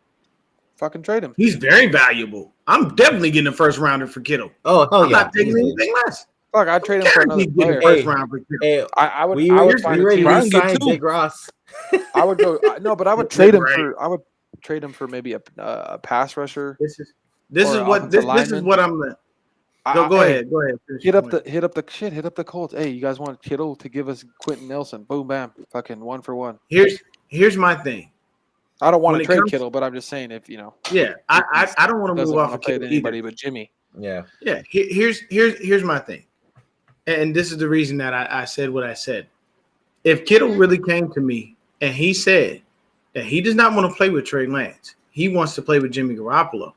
Fucking trade him. He's very valuable. I'm definitely getting a first rounder for Kittle. I'm not taking anything less. Fuck, I'd trade him for another player. First round for Kittle. Hey, I would find a sign Big Ross. I would go. No, but I would trade him for. I would trade him for maybe a pass rusher. This is what I'm. Go ahead. Hit up the Colts. Hey, you guys want Kittle to give us Quentin Nelson? Boom, bam, fucking 1 for 1. Here's my thing. I don't want to trade Kittle, but I'm just saying if you know. Yeah, I don't want to move off of Kittle anybody but Jimmy. Yeah. Here's my thing, and this is the reason that I said what I said. If Kittle really came to me and he said that he does not want to play with Trey Lance, he wants to play with Jimmy Garoppolo,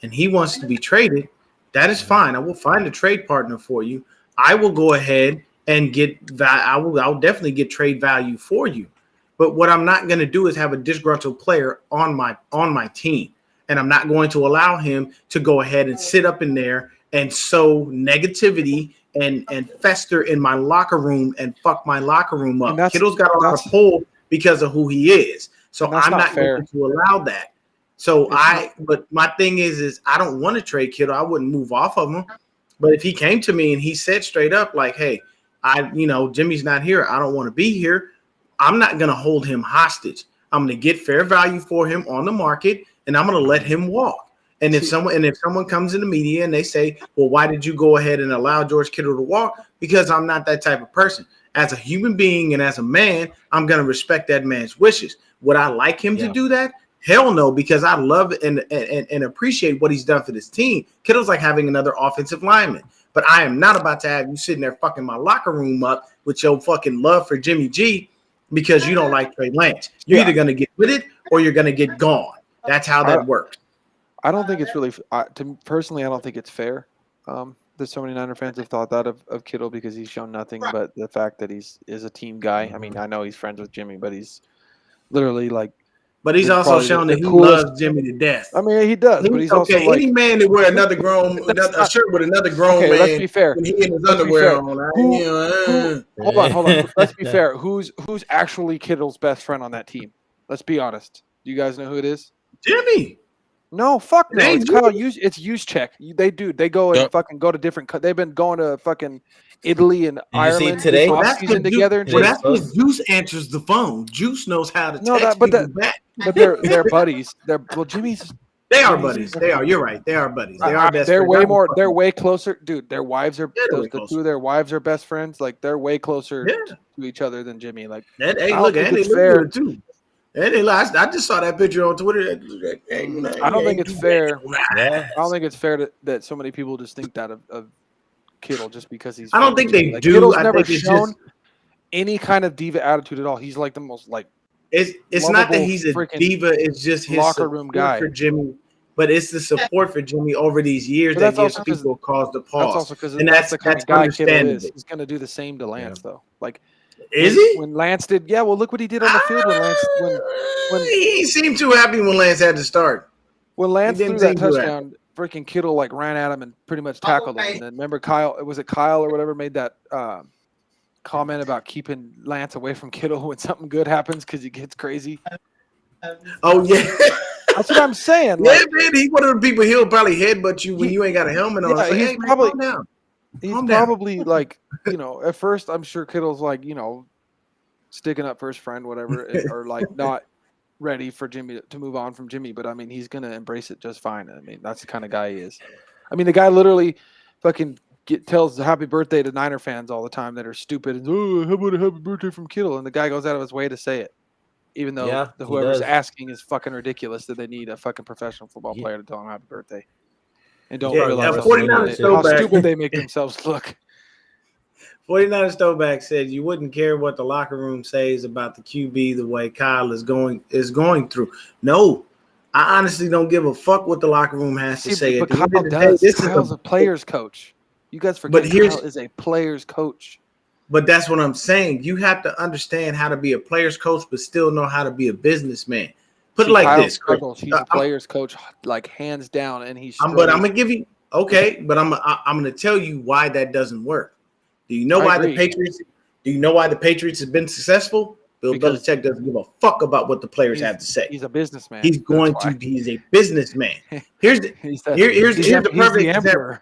and he wants to be traded, that is fine. I will find a trade partner for you. I will go ahead and I'll definitely get trade value for you. But what I'm not going to do is have a disgruntled player on my team. And I'm not going to allow him to go ahead and sit up in there and sow negativity and fester in my locker room and fuck my locker room up. Kittle's got a lot of pull because of who he is. So I'm not going to allow that. So but my thing is I don't want to trade Kittle. I wouldn't move off of him. But if he came to me and he said straight up, like, hey, Jimmy's not here. I don't want to be here. I'm not going to hold him hostage. I'm going to get fair value for him on the market, and I'm going to let him walk. And if someone comes in the media and they say, well, why did you go ahead and allow George Kittle to walk? Because I'm not that type of person. As a human being and as a man, I'm going to respect that man's wishes. Would I like him to do that? Hell no, because I love and appreciate what he's done for this team. Kittle's like having another offensive lineman. But I am not about to have you sitting there fucking my locker room up with your fucking love for Jimmy G because you don't like Trey Lance. You're either going to get with it or you're going to get gone. That's how that works. I don't think it's really personally, I don't think it's fair. That so many Niner fans have thought that of Kittle because he's shown nothing but the fact that is a team guy. I mean, I know he's friends with Jimmy, but he's literally like. But he's also shown that he loves Jimmy to death. I mean, he does. But he's also like any man that wear a shirt with another grown man. Let's be fair. When he in his underwear on. Hold on. Let's be fair. Who's actually Kittle's best friend on that team? Let's be honest. Do you guys know who it is? Jimmy. No, fuck no. It's Kyle. It's Juszczyk. They go and fucking go to different. They've been going to fucking Italy and Ireland today. Together. Well, that's when Juice answers the phone. Juice knows how to text people back. But they're buddies. Jimmy's. They are buddies. They are. You're right. They are buddies. They are best. They're way more. They're way closer, dude. Their wives are. The two of their wives are best friends. Like they're way closer to each other than Jimmy. Like hey, look, and they look good too. I just saw that picture on Twitter. I don't think it's fair. I don't think it's fair that so many people just think that of Kittle just because he's. I don't think they do. Kittle's never shown any kind of diva attitude at all. He's like the most like. It's not that he's a diva. It's just his locker room guy for Jimmy. But it's the support for Jimmy over these years that gives people cause to pause. That's also because that's the kind of guy Kittle is. He's going to do the same to Lance though. Like. Is he? When Lance did, well, look what he did on the field when he seemed too happy when Lance had to start. When Lance threw that touchdown, freaking Kittle like ran at him and pretty much tackled him. And then remember Kyle or whatever made that comment about keeping Lance away from Kittle when something good happens because he gets crazy. Oh yeah. That's what I'm saying. Yeah, man, he's one of the people he'll probably headbutt you when you ain't got a helmet on. Yeah, he's probably down. He's probably like, at first I'm sure Kittle's like, sticking up for his friend, whatever, or like not ready for Jimmy to move on from Jimmy. But I mean, he's going to embrace it just fine. I mean, that's the kind of guy he is. I mean, the guy literally fucking tells happy birthday to Niner fans all the time that are stupid. And, oh, how about a happy birthday from Kittle? And the guy goes out of his way to say it, even though he whoever's does. asking is fucking ridiculous that they need a fucking professional football player to tell them happy birthday. And don't realize how stupid they make themselves look. 49ers throwback said you wouldn't care what the locker room says about the QB the way Kyle is going through. No, I honestly don't give a fuck what the locker room has to say. But Kyle does. Kyle's a player's coach. You guys forget Kyle is a player's coach. But that's what I'm saying. You have to understand how to be a player's coach, but still know how to be a businessman. Put it like Kyle this. Struggles. He's a player's coach, like hands down, and he's. But I'm gonna give you but I'm gonna tell you why that doesn't work. Do you know why the Patriots? Do you know why the Patriots have been successful? Bill Belichick doesn't give a fuck about what the players have to say. He's a businessman. He's a businessman. Here's the perfect example.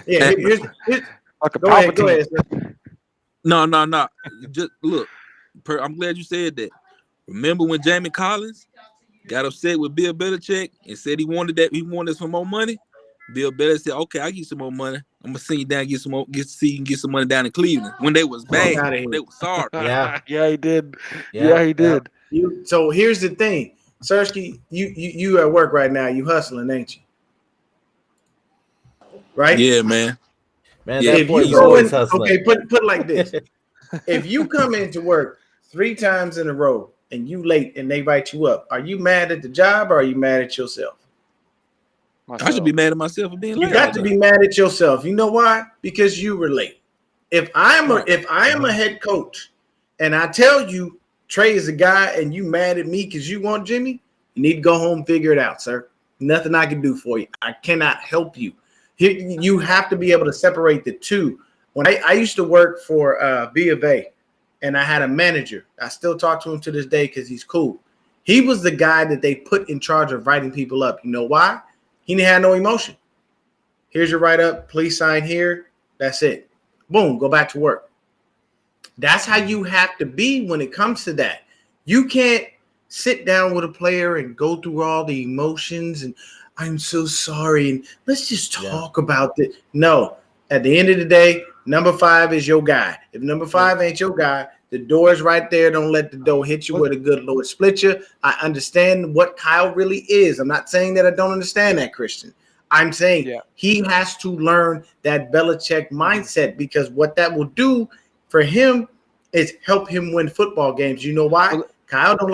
Yeah, here's go ahead. No. Just look. I'm glad you said that. Remember when Jamie Collins got upset with Bill Belichick and said he wanted some more money? Bill Belichick said, "Okay, I'll give you some more money. I'm gonna send you down, get some money down in Cleveland when they was bad, when they was sorry." Yeah, he did. Yeah, he did. So here's the thing, Sersky, you at work right now. You hustling, ain't you? Right? Yeah, man. Man, yeah, if you go in, okay, put it like this: if you come into work 3 times in a row and you late and they write you up, are you mad at the job or are you mad at yourself? I should be mad at myself for being late. You got to be mad at yourself. You know why? Because you were late. If I am a head coach and I tell you Trey is a guy and you mad at me because you want Jimmy, you need to go home and figure it out, sir. Nothing I can do for you. I cannot help you. You have to be able to separate the two. When I used to work for B of A and I had a manager, I still talk to him to this day because he's cool. He was the guy that they put in charge of writing people up. You know why? He had no emotion. Here's your write-up. Please sign here. That's it. Boom. Go back to work. That's how you have to be when it comes to that. You can't sit down with a player and go through all the emotions and I'm so sorry and let's just talk about it. No. At the end of the day, number 5 is your guy. If number 5 ain't your guy, the door is right there. Don't let the door hit you where the good Lord split you. I understand what Kyle really is. I'm not saying that I don't understand that, Christian. I'm saying he has to learn that Belichick mindset because what that will do for him is help him win football games. You know why? Kyle don't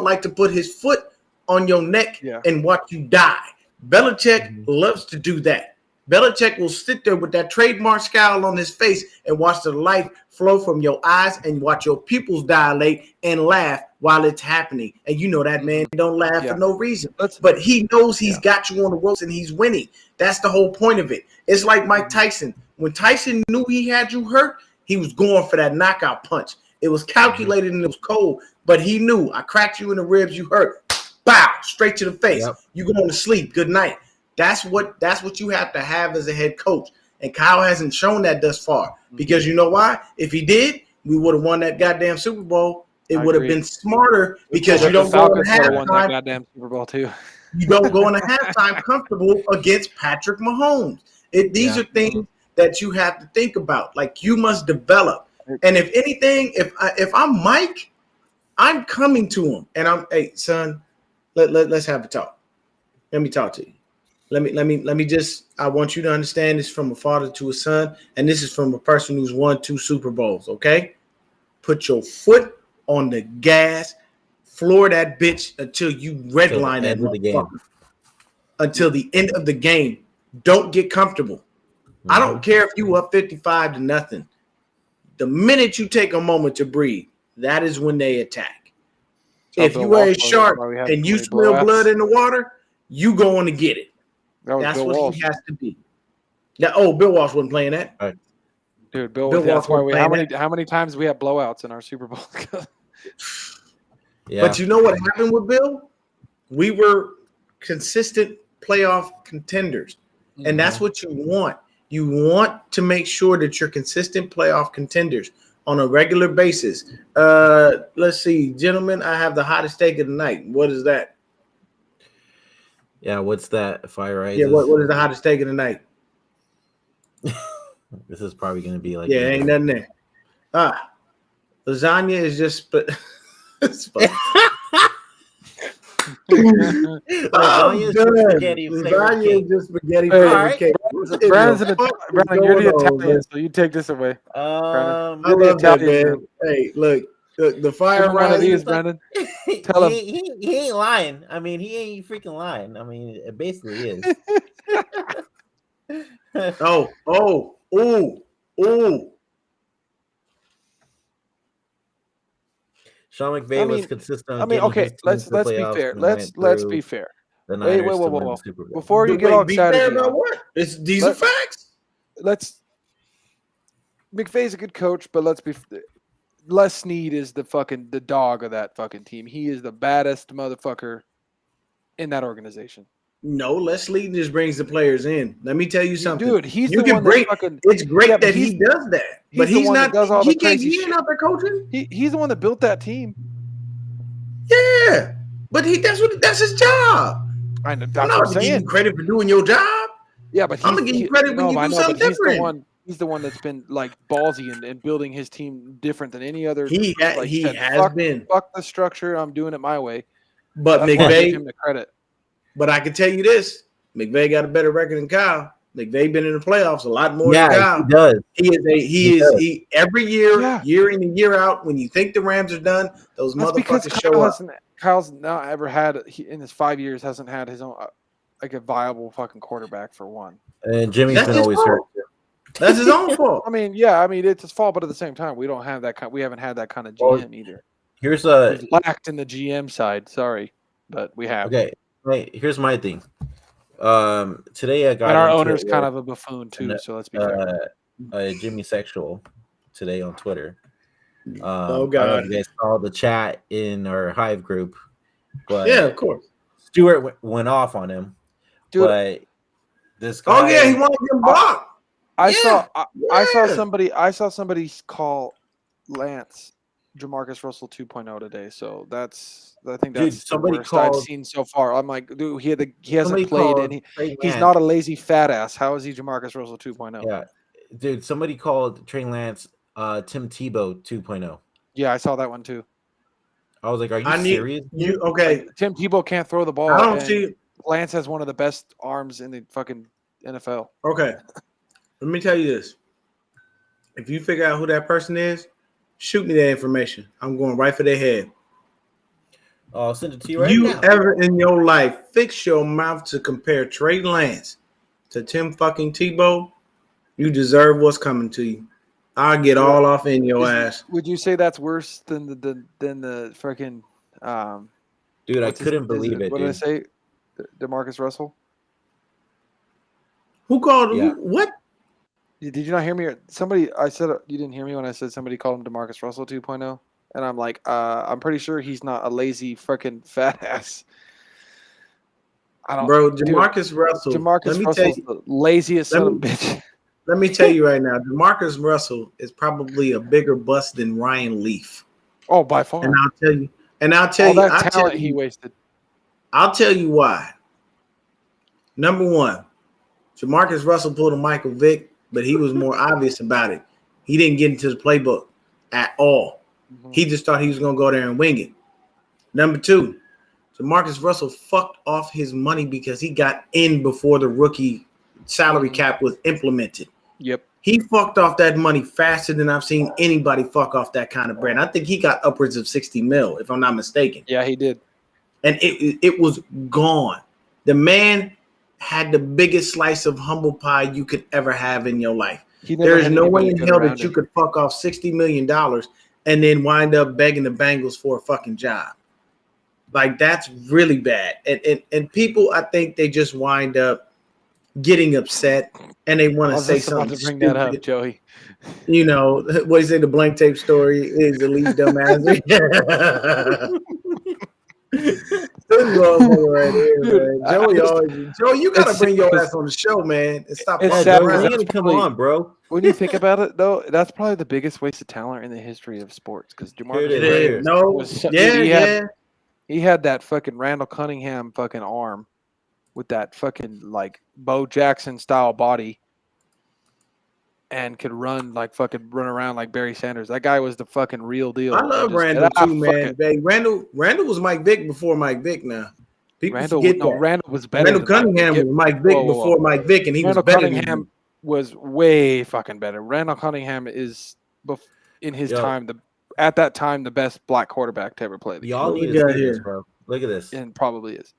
like to put his foot on your neck and watch you die. Belichick loves to do that. Belichick will sit there with that trademark scowl on his face and watch the light flow from your eyes and watch your pupils dilate and laugh while it's happening. And you know that man don't laugh for no reason. But he knows he's got you on the ropes and he's winning. That's the whole point of it. It's like Mike Tyson. When Tyson knew he had you hurt, he was going for that knockout punch. It was calculated and it was cold, but he knew I cracked you in the ribs, you hurt. Bow, straight to the face. You going to sleep. Good night. That's what you have to have as a head coach. And Kyle hasn't shown that thus far. Because you know why? If he did, we would have won that goddamn Super Bowl. It would have been smarter because you don't go in halftime. Goddamn Super Bowl too. You don't go in a halftime comfortable against Patrick Mahomes. These are things that you have to think about. Like you must develop. And if anything, if I'm Mike, I'm coming to him and hey son, let's have a talk. Let me talk to you. Let me just, I want you to understand this from a father to a son, and this is from a person who's won 2 Super Bowls, okay? Put your foot on the gas, floor that bitch until you redline that motherfucker. Until the end of the game. Don't get comfortable. I don't care if you up 55-0. The minute you take a moment to breathe, that is when they attack. If you are a shark and you smell blood in the water, you going to get it. That's what Walsh. He has to be. Now, Bill Walsh wasn't playing that. Right. Dude, Bill that's why how many times we have blowouts in our Super Bowl? But you know what happened with Bill? We were consistent playoff contenders. And that's what you want. You want to make sure that you're consistent playoff contenders on a regular basis. Let's see, gentlemen, I have the hottest take of the night. What is that? Yeah, what's that? Fire Eyes. Yeah, what is the hottest take of the night? This is probably going to be like ain't nothing there. Lasagna is just Lasagna is just spaghetti flavored Lasagna cake. is just spaghetti flavored cake. Brandon, you're the Italian, so you take this away. I love that, man. Hey, look, the fire rising. Brandon. Tell him he ain't lying. I mean, he ain't freaking lying. I mean, it basically is. Ooh. Sean McVay was consistent. Okay, let's be fair. Let's be fair. Wait. Before you get all excited, about what? These are facts. McVay's a good coach, but Les Snead is the dog of that fucking team. He is the baddest motherfucker in that organization. No, Les Snead just brings the players in. Let me tell you something, dude. He's the one that fucking. It's great that he does that, but he's not. He can't. He ain't out there coaching. He's the one that built that team. Yeah, but that's his job. I know. I'm That's not what I'm saying. giving you credit for doing your job. Yeah, but I'm gonna give you credit when you do something different. He's the one that's been like ballsy and building his team different than any other. He has been. Fuck the structure. I'm doing it my way. But that's McVay, give him the credit. But I can tell you this: McVay got a better record than Kyle. McVay been in the playoffs a lot more than Kyle. He does. He every year, year in and year out. When you think the Rams are done, those motherfuckers show up. Kyle's not ever had in his 5 years hasn't had his own like a viable fucking quarterback for one. And Jimmy's been always hurt. That's his own fault. I mean, it's his fault, but at the same time, we don't have that kind. We haven't had that kind of GM either. Here's We've lacked in the GM side. Sorry, but we have. Okay, wait. Here's my thing. Today I got. And our owner's kind of a buffoon too. So let's be fair. Jimmy Sexual today on Twitter. Oh God! I don't know if you guys saw the chat in our Hive group, but yeah, of course. Stewart went off on him, dude. But this guy. Oh yeah, he wanted to get blocked. I saw somebody call Lance Jamarcus Russell 2.0 today. So I think that's the worst I've seen so far. I'm like, dude, he hasn't played and he's not a lazy fat ass. How is he Jamarcus Russell 2.0? Yeah, dude. Somebody called Trey Lance Tim Tebow 2.0. Yeah, I saw that one too. I was like, "Are you serious?" Okay? Like, Tim Tebow can't throw the ball. I don't see. Lance has one of the best arms in the fucking NFL. Okay, let me tell you this: if you figure out who that person is, shoot me that information. I'm going right for their head. I'll send it to you right now. You ever in your life fix your mouth to compare Trey Lance to Tim fucking Tebow? You deserve what's coming to you. I'll get all off in your ass. Would you say that's worse than the freaking dude? I couldn't believe it. What did I say? DeMarcus Russell. Who called? Yeah. What? Did you not hear me? I said you didn't hear me when I said somebody called him DeMarcus Russell 2.0, and I'm like, I'm pretty sure he's not a lazy freaking fat ass. Bro, DeMarcus Russell. DeMarcus Russell's the laziest son of a bitch. Let me tell you right now, DeMarcus Russell is probably a bigger bust than Ryan Leaf. Oh, by far. And I'll tell you, that talent he wasted. I'll tell you why. Number one, DeMarcus Russell pulled a Michael Vick, but he was more obvious about it. He didn't get into the playbook at all. Mm-hmm. He just thought he was going to go there and wing it. Number two, DeMarcus Russell fucked off his money because he got in before the rookie salary cap was implemented. Yep. He fucked off that money faster than I've seen anybody fuck off that kind of brand. I think he got upwards of 60 mil, if I'm not mistaken. Yeah, he did. And it was gone. The man had the biggest slice of humble pie you could ever have in your life. There is no way in hell that you could fuck off $60 million and then wind up begging the Bengals for a fucking job. Like, that's really bad. And people, I think they just wind up getting upset and they want to say something to bring that up, Joey. You know what you say, the blank tape story is the least dumbass. Right here, man. Joey, you gotta bring your ass on the show, man, and stop. Come on, bro. When you think about it, though, that's probably the biggest waste of talent in the history of sports. Because he had that fucking Randall Cunningham fucking arm with that fucking like Bo Jackson style body. and could run around like Barry Sanders. That guy was the fucking real deal. I love Randall too, man. Randall was Mike Vick before Mike Vick. Now people forget that. Randall was better. Randall Cunningham was Mike Vick before Mike Vick, and he was better than him. Was way fucking better. Randall Cunningham is in his time at that time the best black quarterback to ever play. Y'all need to see this, bro. Look at this. And probably is.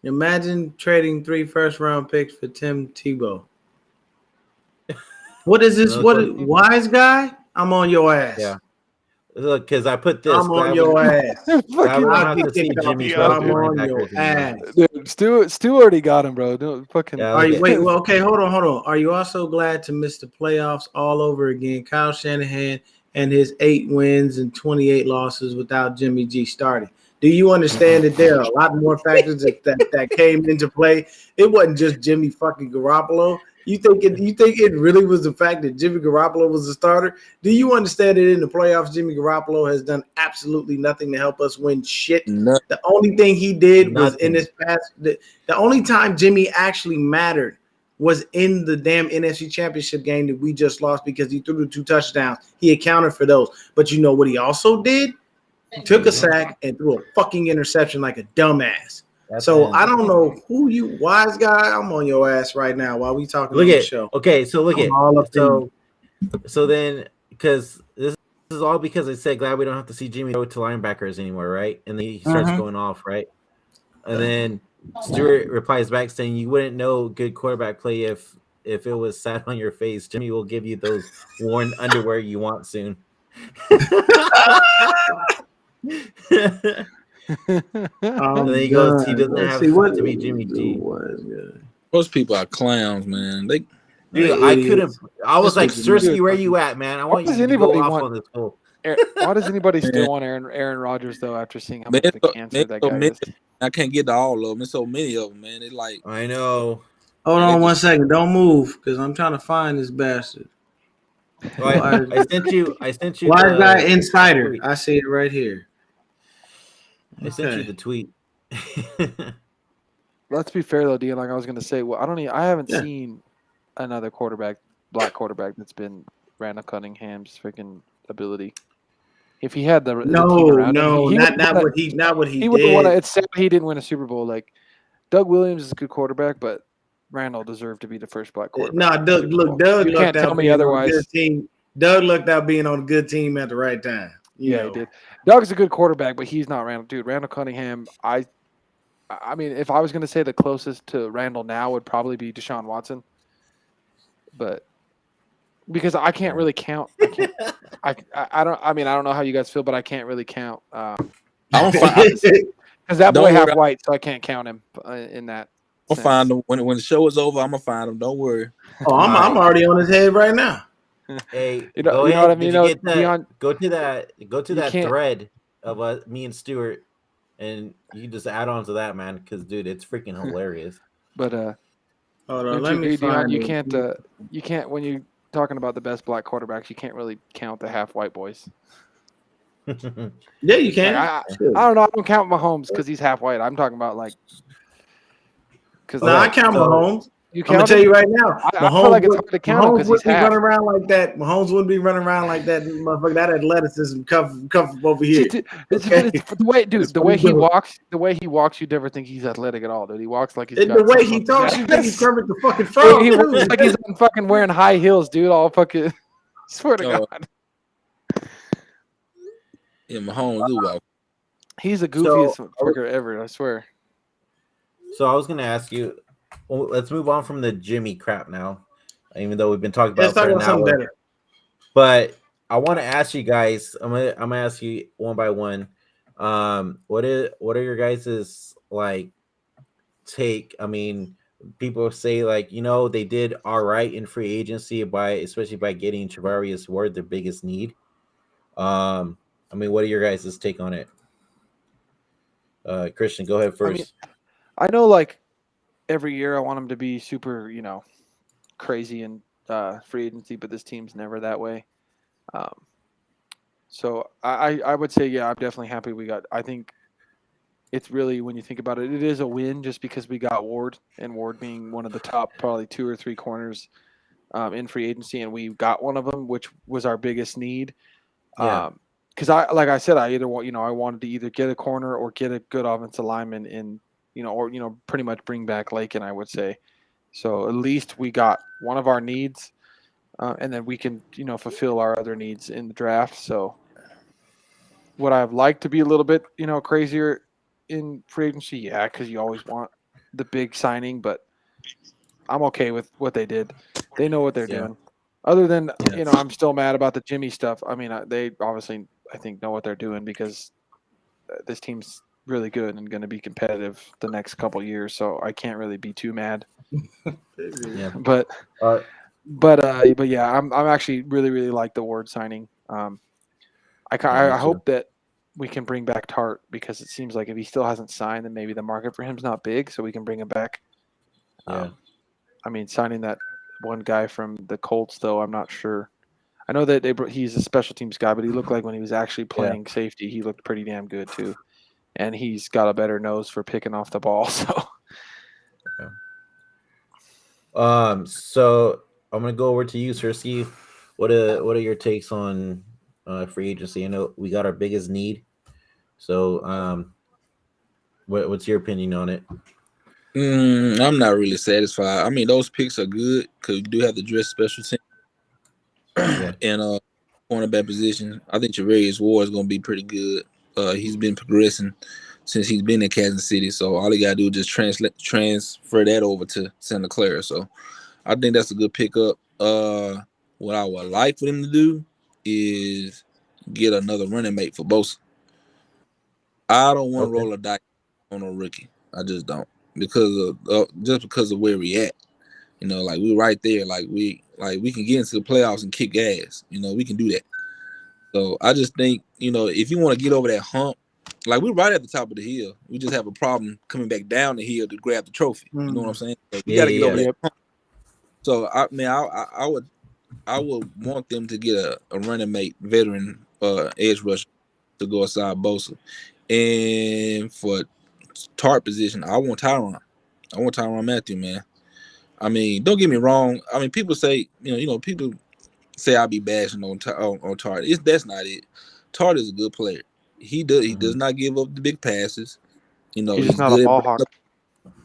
Imagine trading 3 first-round picks for Tim Tebow. What is this? Wise guy? I'm on your ass. Yeah. Look, because I put this. I'm on your ass. I'm on your ass. Dude, Stu already got him, bro. Don't fucking. Yeah, okay, hold on. Are you also glad to miss the playoffs all over again? Kyle Shanahan and his 8 wins and 28 losses without Jimmy G starting. Do you understand that there are a lot more factors that came into play? It wasn't just Jimmy fucking Garoppolo. You think it really was the fact that Jimmy Garoppolo was the starter? Do you understand that in the playoffs, Jimmy Garoppolo has done absolutely nothing to help us win shit? Nothing. The only thing he did was in this past. The only time Jimmy actually mattered was in the damn NFC Championship game that we just lost because he threw the 2 touchdowns. He accounted for those. But you know what he also did? He took a sack and threw a fucking interception like a dumbass. I don't know who you wise guy. I'm on your ass right now while we talking on the show. Okay, so so then because this is all because I said glad we don't have to see Jimmy throw to linebackers anymore, right? And then he starts going off, right? And then Stewart replies back saying you wouldn't know good quarterback play if it was sat on your face. Jimmy will give you those worn underwear you want soon. And then he goes, he doesn't have to be Jimmy G. Most people are clowns, man. I was like, Cersei, where you at, man? I want you to go off on this fool. Why does anybody still want Aaron Rodgers though? After seeing how much of a cancer that guy is, I can't get to all of them. There's so many of them, man. It's like I know. Hold on 1 second. Don't move, because I'm trying to find this bastard. I sent you. Wise guy insider. I see it right here. I sent you the tweet. Let's be fair though, Deon. Like I was gonna say, I haven't seen another black quarterback that's been Randall Cunningham's freaking ability. If he had the team around him, not what he did. It's sad he didn't win a Super Bowl. Like Doug Williams is a good quarterback, but Randall deserved to be the first black quarterback. Doug you can't tell me otherwise. Doug looked out being on a good team at the right time. He did. Doug's a good quarterback, but he's not Randall. Dude, Randall Cunningham, I mean, if I was going to say the closest to Randall now would probably be Deshaun Watson. But because I can't really count. I don't know how you guys feel, but I can't really count. Because that boy half white, so I can't count him in that. I'll find him when the show is over. I'm gonna find him. Don't worry. Oh, I'm already on his head right now. Hey, you know what I mean? Go to that thread of me and Stuart, and you just add on to that, man. Because dude, it's freaking hilarious. But hold on, let me find you can't when you're talking about the best black quarterbacks, you can't really count the half white boys. Yeah, you can. I don't know. I don't count Mahomes because he's half white. I'm talking about like. I count Mahomes. I'm gonna tell you right now. I feel like it's hard to count because he's half. Running around like that. Mahomes wouldn't be running around like that. Motherfucker, that athleticism come from over here. The way he walks, you'd never think he's athletic at all, dude. He walks like he's. The way he talks, you think he's Kermit the fucking Frog. He walks like he's fucking wearing high heels, dude. All fucking. Swear to God. Yeah, Mahomes. He's the goofiest fucker ever. I swear. So I was gonna ask you. Well, let's move on from the Jimmy crap now, even though we've been talking about something better. But I want to ask you guys. I'm gonna ask you one by one. What are your guys's like take? I mean, people say like they did all right in free agency especially by getting Travarius Ward, their biggest need. I mean, what are your guys' take on it? Christian, go ahead first. I know, like. Every year I want them to be super, crazy in free agency, but this team's never that way. So I would say, yeah, I'm definitely happy we got. I think it's really, when you think about it, it is a win just because we got Ward, and Ward being one of the top probably 2 or 3 corners in free agency, and we got one of them, which was our biggest need. Yeah. Because like I said, I wanted to either get a corner or get a good offensive lineman in, or pretty much bring back Lakin, I would say. So at least we got one of our needs, and then we can fulfill our other needs in the draft. So would I have liked to be a little bit crazier in free agency? Yeah, because you always want the big signing, but I'm okay with what they did. They know what they're doing. Other than I'm still mad about the Jimmy stuff. I mean, they obviously I think know what they're doing because this team's really good and going to be competitive the next couple years. So I can't really be too mad. Yeah. But yeah, I'm actually really like the Ward signing. I hope that we can bring back Tart because it seems like if he still hasn't signed, then maybe the market for him's not big, so we can bring him back. Yeah. I mean, signing that one guy from the Colts, though, I'm not sure. I know that he's a special teams guy, but he looked like when he was actually playing safety, he looked pretty damn good too. And he's got a better nose for picking off the ball. So, so I'm gonna go over to you, Sir Steve. What are your takes on free agency? I know we got our biggest need. So, what's your opinion on it? I'm not really satisfied. I mean, those picks are good because you do have to dress special team and cornerback position. I think Javarius Ward is going to be pretty good. He's been progressing since he's been in Kansas City, so all he got to do is just transfer that over to Santa Clara. So I think that's a good pickup. What I would like for them to do is get another running mate for Bosa. I don't want to roll a dice on a rookie. I just don't. Because of where we at, like we're right there, like we can get into the playoffs and kick ass, we can do that. So I just think, if you want to get over that hump, like we're right at the top of the hill, we just have a problem coming back down the hill to grab the trophy. You know what I'm saying? So we got to get over that hump. So I mean, I would want them to get a running mate, veteran edge rusher to go aside Bosa, and for Tart position, I want Tyrann. I want Tyrann Mathieu, man. I mean, don't get me wrong. I mean, people say, people say I'll be bashing on Tart. That's not it. Tart is a good player. He does not give up the big passes. He's just not a ball hawk.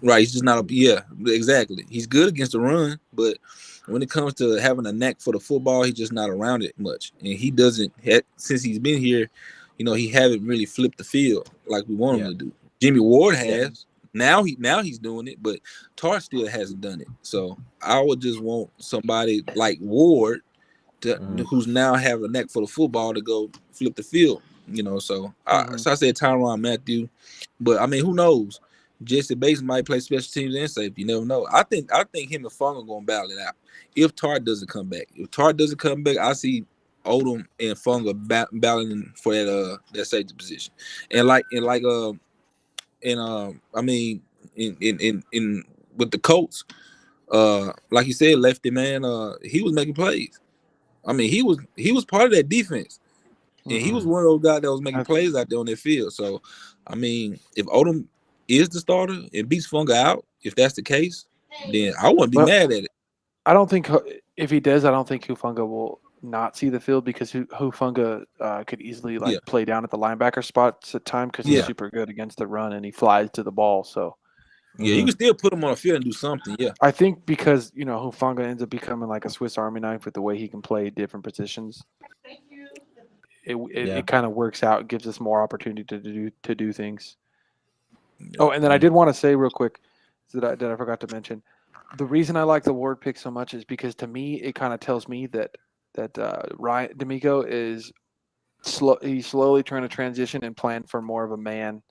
Right, he's just not exactly. He's good against the run, but when it comes to having a knack for the football, he's just not around it much. And he doesn't, since he's been here, he haven't really flipped the field like we want him to do. Jimmy Ward has. Now he's doing it, but Tart still hasn't done it. So I would just want somebody like Ward who's now have a neck for the football to go flip the field. So I said Tyrann Mathieu, but I mean, who knows? Jesse Bates might play special teams and safety. You never know. I think him and Fung are gonna battle it out. If Tart doesn't come back, I see Odom and Fung battling for that safety position. I mean, in with the Colts, like you said, lefty man, he was making plays. I mean, he was part of that defense, and he was one of those guys that was making plays out there on that field. So, I mean, if Odom is the starter and beats Funga out, if that's the case, then I wouldn't be mad at it. I don't think if he does, I don't think Hufanga will not see the field because Hufanga could easily play down at the linebacker spots at time because he's super good against the run and he flies to the ball. So you can still put him on the field and do something. Yeah, I think because Hufanga ends up becoming like a Swiss Army knife with the way he can play different positions. It kind of works out, gives us more opportunity to do things. Oh, and then I did want to say real quick that I forgot to mention. The reason I like the Ward pick so much is because to me it kind of tells me that Ryan D'Amico is he's slowly trying to transition and plan for more of a man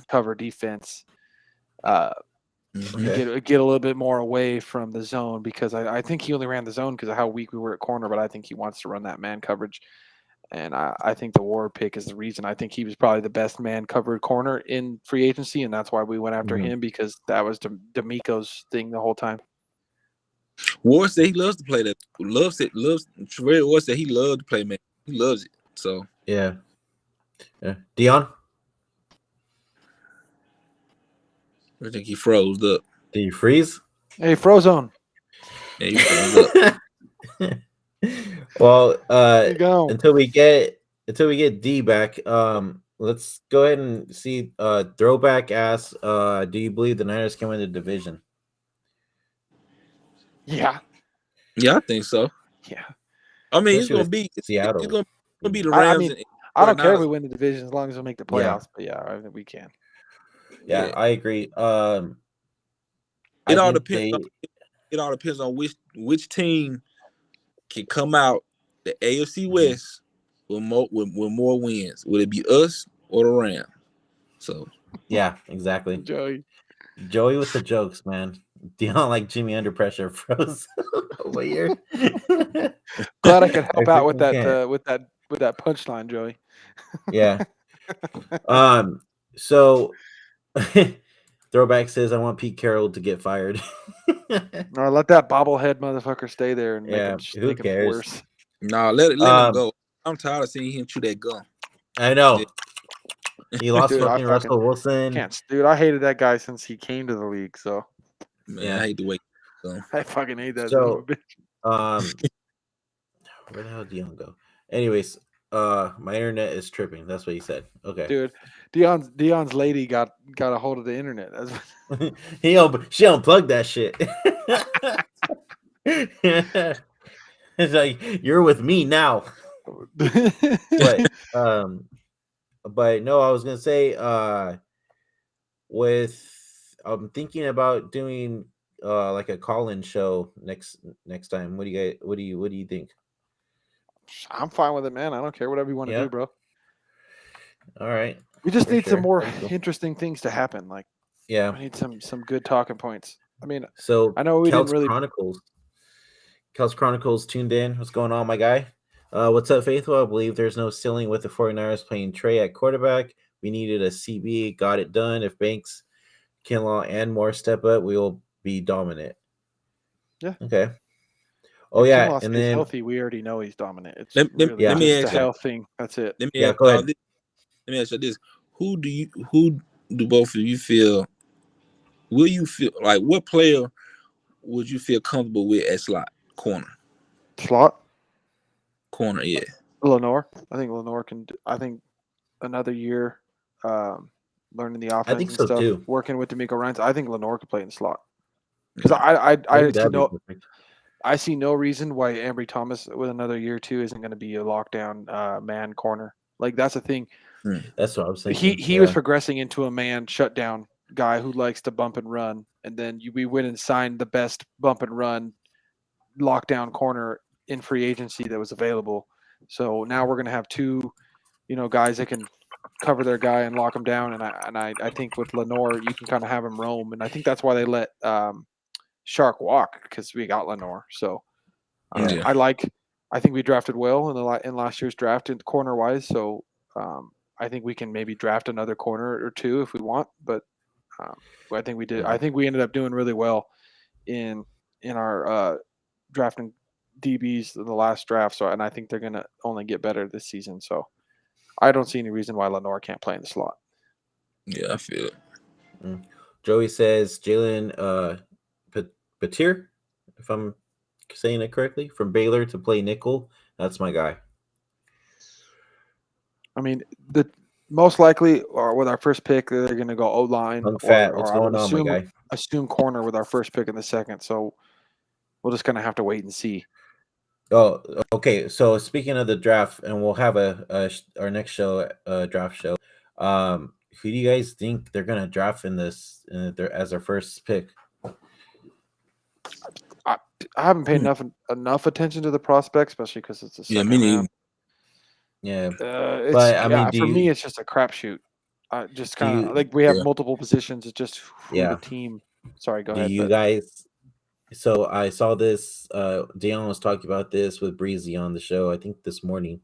cover defense. Get a little bit more away from the zone because I think he only ran the zone because of how weak we were at corner, but I think he wants to run that man coverage. And I think the Ward pick is the reason. I think he was probably the best man covered corner in free agency, and that's why we went after him because that was D'Amico's thing the whole time. Ward said he loves to play that. Ward said he loves to play man. He loves it. So yeah. Deon? I think he froze up. Did you freeze? Hey, Frozone. Yeah, he was up. Well, You go. until we get D back, let's go ahead and see. Throwback asks, do you believe the Niners can win the division? Yeah. Yeah, I think so. Yeah. I mean, it's Especially gonna with be Seattle. it's gonna be the I Rams mean, and I don't care if 49ers. we win the division as long as we make the Yeah. playoffs. But yeah, I think we can. Yeah, I agree. I It all think depends. It all depends on which team can come out the AFC West with more wins. Would it be us or the Rams? So yeah, exactly. Joey with the jokes, man. Deon like Jimmy under pressure froze over here. Glad I could help out with freaking that can't. with that punchline, Joey. Yeah. So Throwback says I want Pete Carroll to get fired. No, let that bobblehead motherfucker stay there and Yeah, who make him cares? worse. no, let him go. I'm tired of seeing him chew that gum. I know. He lost Dude, fucking Russell Wilson. Dude, I hated that guy since he came to the league. So Man, I hate the way. I fucking hate that son of a bitch. Where the hell did Deon go? Anyways, my internet is tripping. That's what he said. Okay. Dude, Deon's lady got a hold of the internet. She unplugged that shit. It's like you're with me now. But no, I was gonna say I'm thinking about doing like a call-in show next time. What do you think? I'm fine with it, man. I don't care. Whatever you want to do, bro. All right. We just need some more interesting things to happen. Like, yeah, we need some good talking points. I mean, so I know we didn't really. Kels Chronicles tuned in. What's going on, my guy? What's up, Faithful? I believe there's no ceiling with the 49ers playing Trey at quarterback. We needed a CB. Got it done. If Banks, Kinlaw, and Moore step up, we will be dominant. Yeah. Okay. Oh, yeah. Kinlaw And stays then healthy, we already know he's dominant. It's let me just ask a health thing. That's it. Let me go ahead. Let me ask you this: Who do both of you feel? Will you feel like what player would you feel comfortable with at slot corner? Corner, yeah. Lenore. I think Lenore can. I think another year, learning the offense think and so, stuff, too. working with D'Amico Ryans. I think Lenore could play in the slot because I see no reason why Ambry Thomas with another year or two isn't going to be a lockdown man corner. Like that's the thing. That's what I was thinking. He was progressing into a man shutdown guy who likes to bump and run, and then we went and signed the best bump and run lockdown corner in free agency that was available. So now we're going to have two, guys that can cover their guy and lock him down. And I think with Lenore, you can kind of have him roam, and I think that's why they let Shark walk because we got Lenore. So I think we drafted well in last year's draft in corner wise. So I think we can maybe draft another corner or two if we want, but I think we did. I think we ended up doing really well in our drafting DBs in the last draft. So, and I think they're going to only get better this season. So I don't see any reason why Lenore can't play in the slot. Yeah, I feel it. Joey says Jalen Patir, if I'm saying it correctly, from Baylor to play nickel. That's my guy. I mean, the most likely, or with our first pick, they're going to go O line, What's or I going would on, my guy? assume corner with our first pick in the second. So we'll just kind of have to wait and see. Oh, okay. So speaking of the draft, and we'll have our next show, draft show. Who do you guys think they're gonna draft in this as their first pick? I haven't paid enough attention to the prospects, especially because it's a second round. Yeah, but I mean, for me, it's just a crapshoot. Just kind of like we have multiple positions. It's just who the team. Sorry, go ahead. You guys? So I saw this. Deon was talking about this with Breezy on the show. I think this morning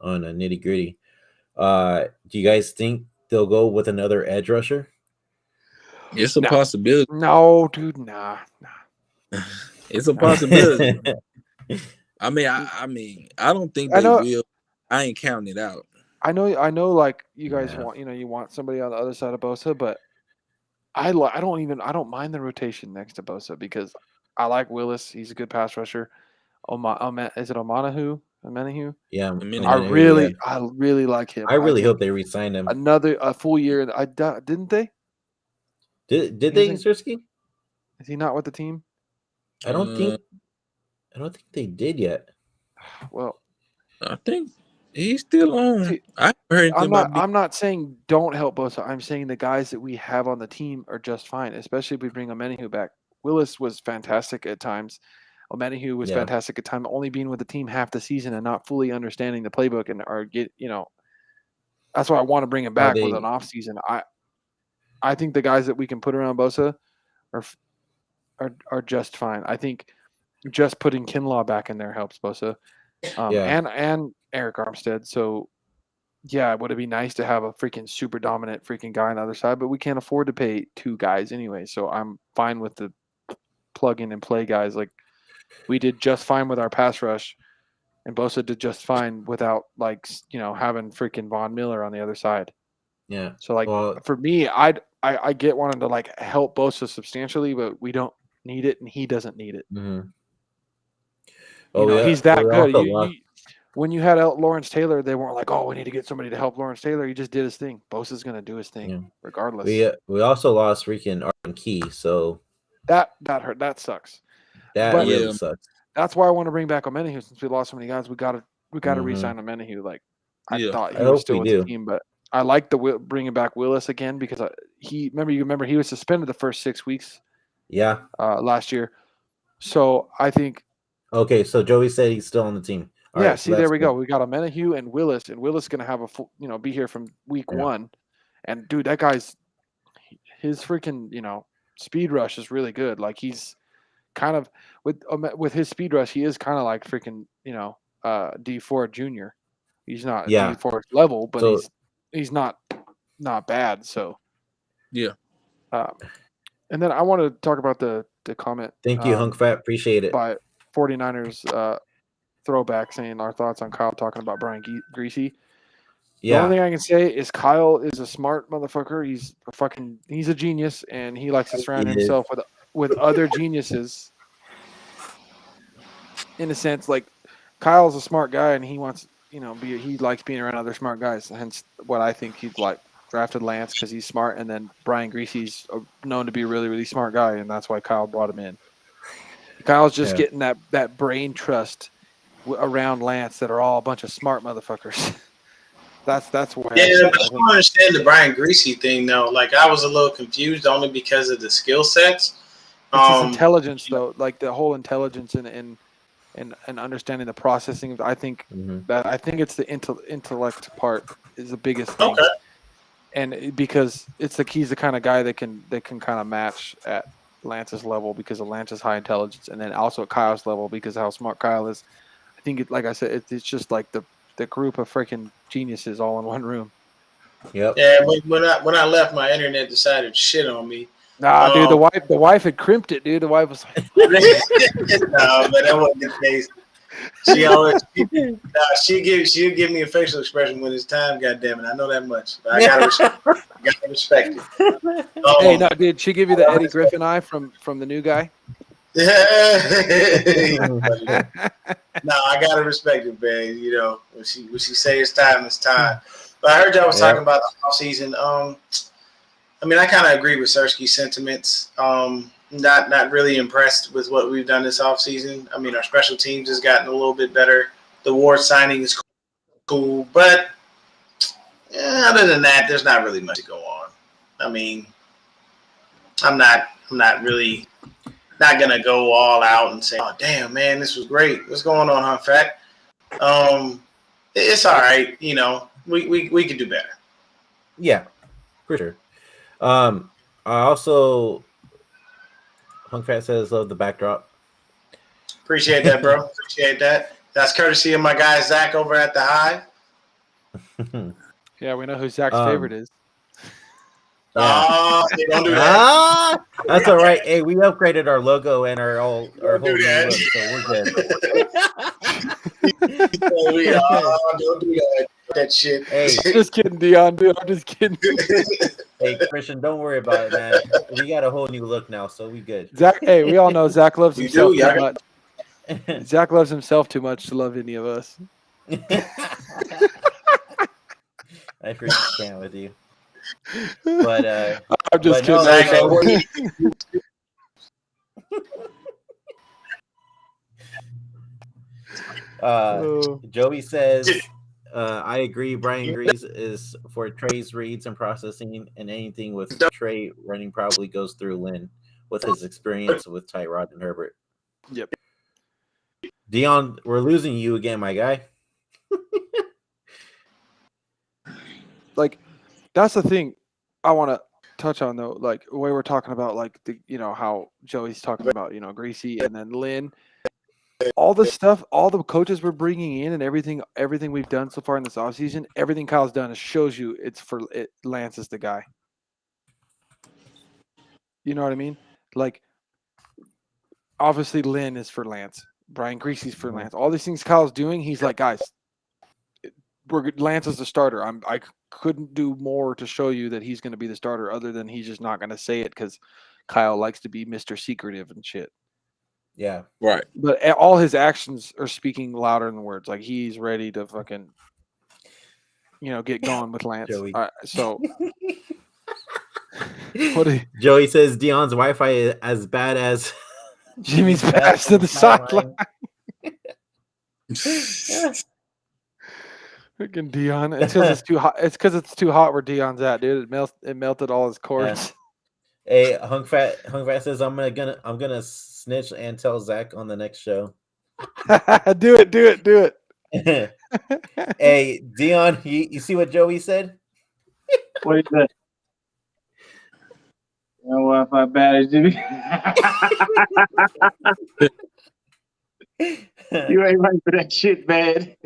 on a Nitty Gritty. Do you guys think they'll go with another edge rusher? It's a possibility. No, dude, nah. It's a possibility. I mean, I don't think they will. I ain't counting it out. I know. Like you guys want, you want somebody on the other side of Bosa, but I don't mind the rotation next to Bosa because I like Willis. He's a good pass rusher. Is it Omanahu? Yeah, minute. I yeah. really like him. I really think hope they re-signed him. a full year. Didn't they? Did they, Zersky? Is he not with the team? I don't think they did yet. Well, I think he's still on. See, I heard anything about I'm not saying don't help Bosa. I'm saying the guys that we have on the team are just fine, especially if we bring Omenihu back. Willis was fantastic at times. Omenihu was fantastic at times, only being with the team half the season and not fully understanding the playbook that's why I want to bring him back with an off season. I think the guys that we can put around Bosa are just fine. I think just putting Kinlaw back in there helps Bosa. And Eric Armstead. So yeah, would it be nice to have a freaking super dominant freaking guy on the other side, but we can't afford to pay 2 guys anyway. So I'm fine with the plug in and play guys. Like we did just fine with our pass rush, and Bosa did just fine without having freaking Von Miller on the other side. Yeah. So for me, I get wanting to help Bosa substantially, but we don't need it, and he doesn't need it. Mm-hmm. He's that good. When you had Lawrence Taylor, they weren't like, "Oh, we need to get somebody to help Lawrence Taylor." He just did his thing. Bosa's going to do his thing regardless. We also lost freaking Arden Key, so that hurt. That sucks. That really sucks. That's why I want to bring back Omenihu since we lost so many guys. We got to re-sign Omenihu. I thought he was still with the team, but I like bringing back Willis again because you remember he was suspended the first 6 weeks. Yeah. Last year, so I think. Okay, so Joey said he's still on the team. All right, see, there we go. We got Omenihu and Willis going to have a full, be here from week 1. And dude, that guy's his freaking, speed rush is really good. Like he's kind of with his speed rush, he is kind of like freaking, D4 junior. He's not D4 level, but he's not bad. So yeah. And then I want to talk about the comment. Thank you, Hunk Fat. Appreciate it. By 49ers throwback saying our thoughts on Kyle talking about Brian Greasy. The only thing I can say is Kyle is a smart motherfucker. He's a genius, and he likes to surround himself with other geniuses. In a sense, like Kyle's a smart guy, and he wants he likes being around other smart guys. Hence, what I think he'd drafted Lance because he's smart, and then Brian Greasy's known to be a really, really smart guy, and that's why Kyle brought him in. Kyle's just getting that brain trust around Lance that are all a bunch of smart motherfuckers. that's where. Yeah, but I don't understand the Brian Greasy thing though. Like I was a little confused only because of the skill sets. It's his intelligence though, like the whole intelligence and understanding the processing. I think it's the intellect part is the biggest thing. Okay. And because he's the kind of guy that can kind of match at Lance's level because of Lance's high intelligence, and then also at Kyle's level because of how smart Kyle is. I think like I said, it's just like the group of freaking geniuses all in one room. Yep. Yeah. When I left, my internet decided to shit on me. Nah, dude, the wife had crimped it, dude. The wife was like, no, but that wasn't the case. She'll give me a facial expression when it's time. God damn it, I know that much. But I gotta respect it. Hey, no, did she give you the Eddie Griffin eye from the new guy? No, I gotta respect it, man. When she say it's time, it's time. But I heard y'all was talking about the offseason. I kind of agree with Sersky's sentiments. Not really impressed with what we've done this offseason. Our special teams has gotten a little bit better. The Ward signing is cool, but other than that, there's not really much to go on. I'm not really not gonna go all out and say, "Oh, damn, man, this was great. What's going on, Hunt Fat?" It's all right. We could do better. Yeah, for sure. I also. Hunk Fat says, love the backdrop. Appreciate that, bro. Appreciate that. That's courtesy of my guy, Zach, over at the Hive. Yeah, we know who Zach's favorite is. Don't do that. That's all right. Hey, we upgraded our logo and our whole look, so we're good. Don't do that. that shit. Hey, Just kidding, Deon, dude. I'm just kidding. hey, Christian, don't worry about it, man. We got a whole new look now, so we good. Zach, hey, we all know Zach loves You himself do, too yeah. much. Zach loves himself too much to love any of us. I freaking can't with you. But I'm just but no, kidding. Zach, that boy, Joey says, I agree. Brian Grease is for Trey's reads and processing, and anything with Trey running probably goes through Lynn with his experience with Tyrod and Herbert. Yep. Deon, we're losing you again, my guy. Like, that's the thing I want to touch on, though. Like, the way we're talking about, like, the, you know, how Joey's talking about, you know, Greasy and then Lynn. All the stuff, all the coaches we're bringing in and everything we've done so far in this offseason, everything Kyle's done shows you Lance is the guy. You know what I mean? Like, obviously Lynn is for Lance. Brian Greasy's for Lance. All these things Kyle's doing, he's like, guys, Lance is the starter. I couldn't do more to show you that he's going to be the starter other than he's just not going to say it because Kyle likes to be Mr. Secretive and shit. Yeah. Right. But all his actions are speaking louder than words. Like, he's ready to fucking, you know, get going with Lance. Joey. So, Joey says Deon's Wi-Fi is as bad as Jimmy's pass to the sideline. Freaking Deon. It's because it's too hot. It's because it's too hot where Deon's at, dude. It melted all his cords. Hey, Hunk Fat says I'm gonna snitch and tell Zach on the next show. Do it. Hey, Deon, you see what Joey said? What is that? No Wi-Fi bad as Jimmy. You ain't right for that shit, man.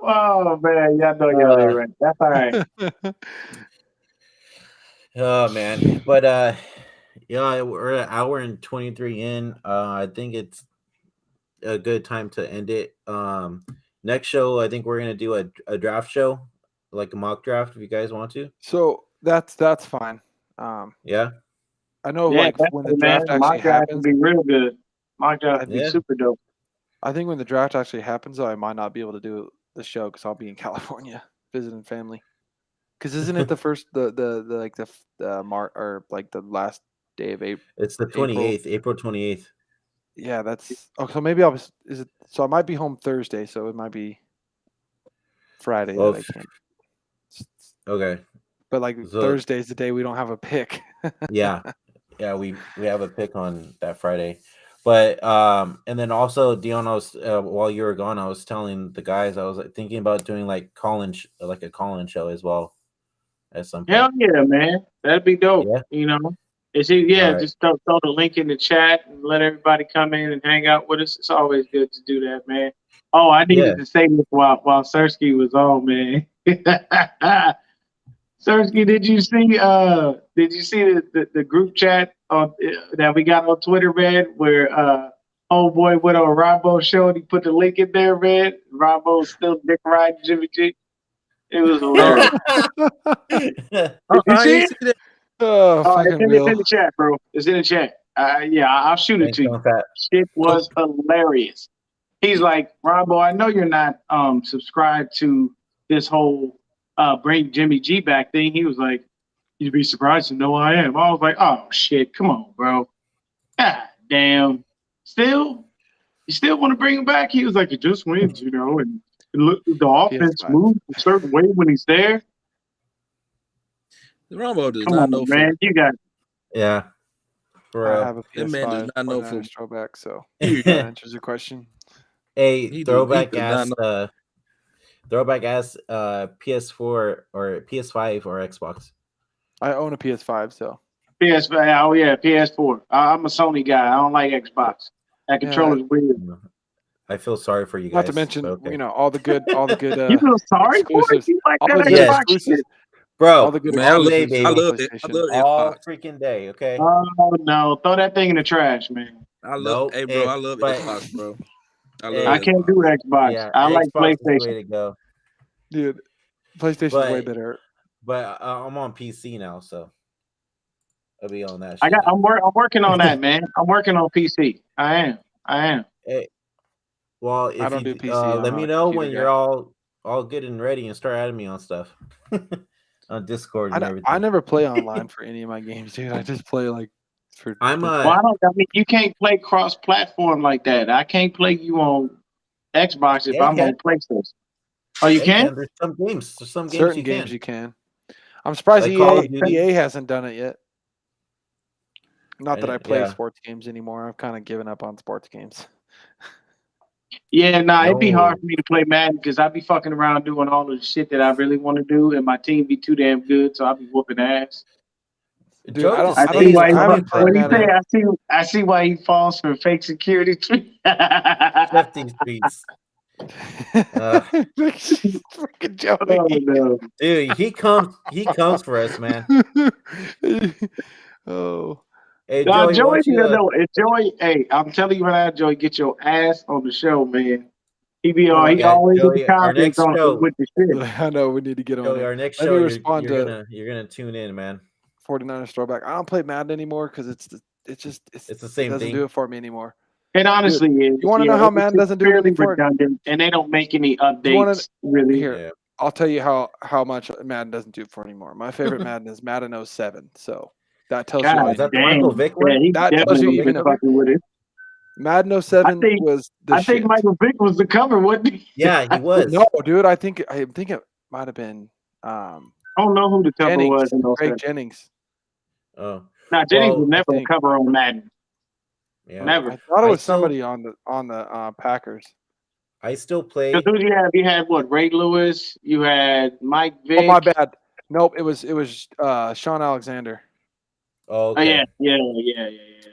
Oh man, y'all know y'all ain't right. That's all right. Oh man, but yeah, we're an hour and 23 in. I think it's a good time to end it. Next show, I think we're gonna do a draft show, like a mock draft, if you guys want to. So that's fine. Yeah. I know, Yeah, like when the draft man. actually Mock draft happens, would be real good. Mock draft would be Yeah. super dope. I think when the draft actually happens, though, I might not be able to do the show because I'll be in California visiting family. Because isn't it the first the last day of April? It's the 28th, April 28th. Yeah, that's so maybe I was. Is it so? I might be home Thursday, so it might be Friday that I can't. Okay. But like So- Thursday is the day we don't have a pick. Yeah. Yeah, we have a pick on that Friday. But and then also Deon, I was while you were gone, I was telling the guys I was like thinking about doing like a call-in show as well at some point. Hell yeah, man. That'd be dope. Yeah. You know, Alright. just throw the link in the chat and let everybody come in and hang out with us. It's always good to do that, man. Oh, I needed to say this while Sersky was on, man. Sersky, did you see the group chat that we got on Twitter, man, where old boy went on Rambo's show and he put the link in there, man. Rambo's still dick riding Jimmy G. It was hilarious. I ain't see that. Oh, It's fucking in Will. the chat, bro. It's in the chat. Yeah, I'll shoot it Thanks, to you. Hunk Fat. Shit was hilarious. He's like, Rambo, I know you're not subscribed to this whole bring Jimmy G back thing. He was like, you'd be surprised to know I am. I was like, oh shit, come on, bro. God damn. You still want to bring him back? He was like, it just wins, you know, and the offense PS5. moves a certain way when he's there. Rambo does Come not on, know man. You got Yeah. For I have a That man does PS5 not know 49ers throwback, so Hey, that answers your question. throwback he does ass PS4 or PS5 or Xbox. I own a PS5, so PS5. Oh yeah, PS4. I'm a Sony guy. I don't like Xbox. That controller's weird. I feel sorry for you guys. not to mention, but okay. you know, all the good You feel sorry for it? exclusives. You like All that the good Xbox exclusives. shit? Bro, All the good Man, all day, exclusives baby. I on love it. I PlayStation. love All Xbox. freaking day, okay? Oh no, throw that thing in the trash, man. I love. Nope. Hey, bro, I love but- Xbox, bro. I Hey, love I can't do Xbox. Xbox. yeah, I like Xbox is the way PlayStation. to go. Dude, PlayStation's way But better. but I'm on PC now, so I'll be on that I got. shit. I'm working on that, man. I'm working on PC. I am. Hey, well, I if don't do you PC. I'm let not me a know computer when you're guy. all good and ready and start adding me on stuff on Discord and I everything. never play online for any of my games, dude. I just play like for. I'm Well, I mean, you can't play cross-platform like that. I can't play you on Xbox if yeah, you I'm can. on PlayStation. Oh, you Yeah, you can? can. There's some games Certain you games can. you can. I'm surprised Like Call of EA Duty. hasn't done it yet. Not that I play Yeah. sports games anymore. I've kind of given up on sports games. Yeah, nah, it'd be hard No. for me to play Madden because I'd be fucking around doing all of the shit that I really want to do, and my team be too damn good, so I'd be whooping ass. Dude, Joe just I see stays why he. I haven't played What do you say? Madden. I see why he falls for fake security. Shifting streets. Freaking Joey. Oh no. Dude, he comes for us, man. Oh, Hey Nah, Joey, why Joey, don't you if Joey, hey, I'm telling you right now, Joey, get your ass on the show, man. He be hold on. on. He yeah, always in the Joey, our comments next on show. with the shit. I know we need to get on Joey, it. our next Let show, me respond to you're gonna tune in, man. 49ers throwback. I don't play Madden anymore because it's It's the it same doesn't thing. do it for me anymore. It honestly is. You want to Yeah, know how it's Madden doesn't do fairly anything for it? redundant, and they don't make any You want updates really. Here, Yeah. I'll tell you how much Madden doesn't do it for anymore. My favorite Madden is Madden 07. So that tells you God all Is you that the need. Michael damn. Vick Yeah, one? he That tells definitely you wasn't even fucking with it. Madden 07 was the I think shit. Michael Vick was the cover, wasn't he? Yeah, he was. No, dude, I think it might have been I don't know who the cover Jennings, was in those Craig sets. Jennings. Oh, Now Jennings was well, I never a think. cover on Madden. yeah. Never. I thought it I was still somebody on the Packers. Because play. who you had? You had what? Ray Lewis. You had Mike Vick. Oh, my bad. Nope, it was Sean Alexander. Oh, Oh okay. yeah.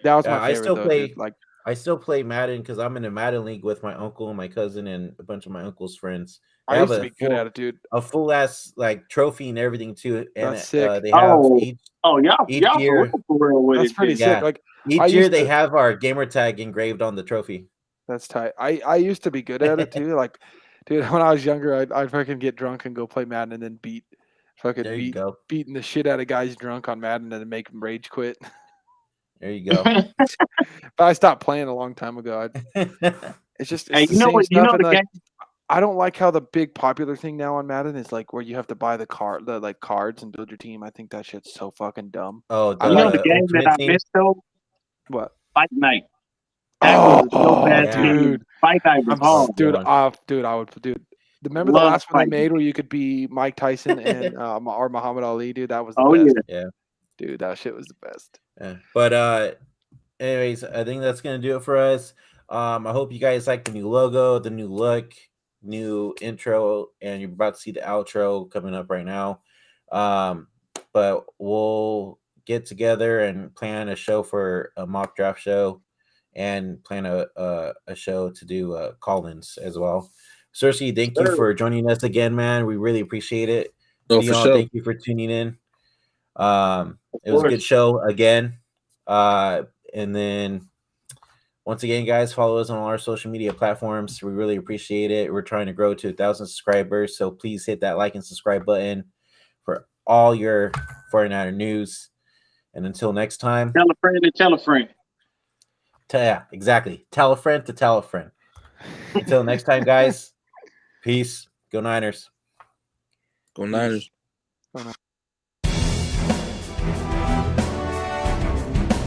That was Yeah, my favorite though, dude. Like I still play Madden because I'm in a Madden league with my uncle and my cousin and a bunch of my uncle's friends. They I have used to be good at it, dude. a full ass like trophy and everything too, and That's sick. they have each Y'all year. for real with That's it. pretty Then. sick. Yeah, Like I each year used they to. have our gamer tag engraved on the trophy. That's tight. I used to be good at it too. Like, dude, when I was younger, I'd fucking get drunk and go play Madden and then There you go. beating the shit out of guys drunk on Madden and then make them rage quit. There you go. But I stopped playing a long time ago. It's just Hey, it's the you know same what? You stuff. know And the like, game. I don't like how the big popular thing now on Madden is like where you have to buy the cards and build your team. I think that shit's so fucking dumb. Oh, I You know like the game that Ultimate I Team? missed though. what? Fight Night. That was a dope ass yeah. game. dude. Fight Night was hard. Remember the Love last one they Fight made where you could be Mike Tyson and or Muhammad Ali, dude? That was the Oh best. yeah. Dude, that shit was the best. Yeah. But anyways, I think that's gonna do it for us. I hope you guys like the new logo, the new look, new intro, and you're about to see the outro coming up right now. But we'll get together and plan a show for a mock draft show and plan a show to do call-ins as well. Cersei, thank you for joining us again, man. We really appreciate it. Oh, for Deon, sure. thank you for tuning in. It was a good show again. And then once again, guys, follow us on all our social media platforms. We really appreciate it. We're trying to grow to 1,000 subscribers, so please hit that like and subscribe button for all your 49er news. And until next time, Tell a friend to tell a friend. yeah, exactly. Tell a friend to tell a friend. Until next time, guys, peace. Go Niners. Go Niners. Oh, no.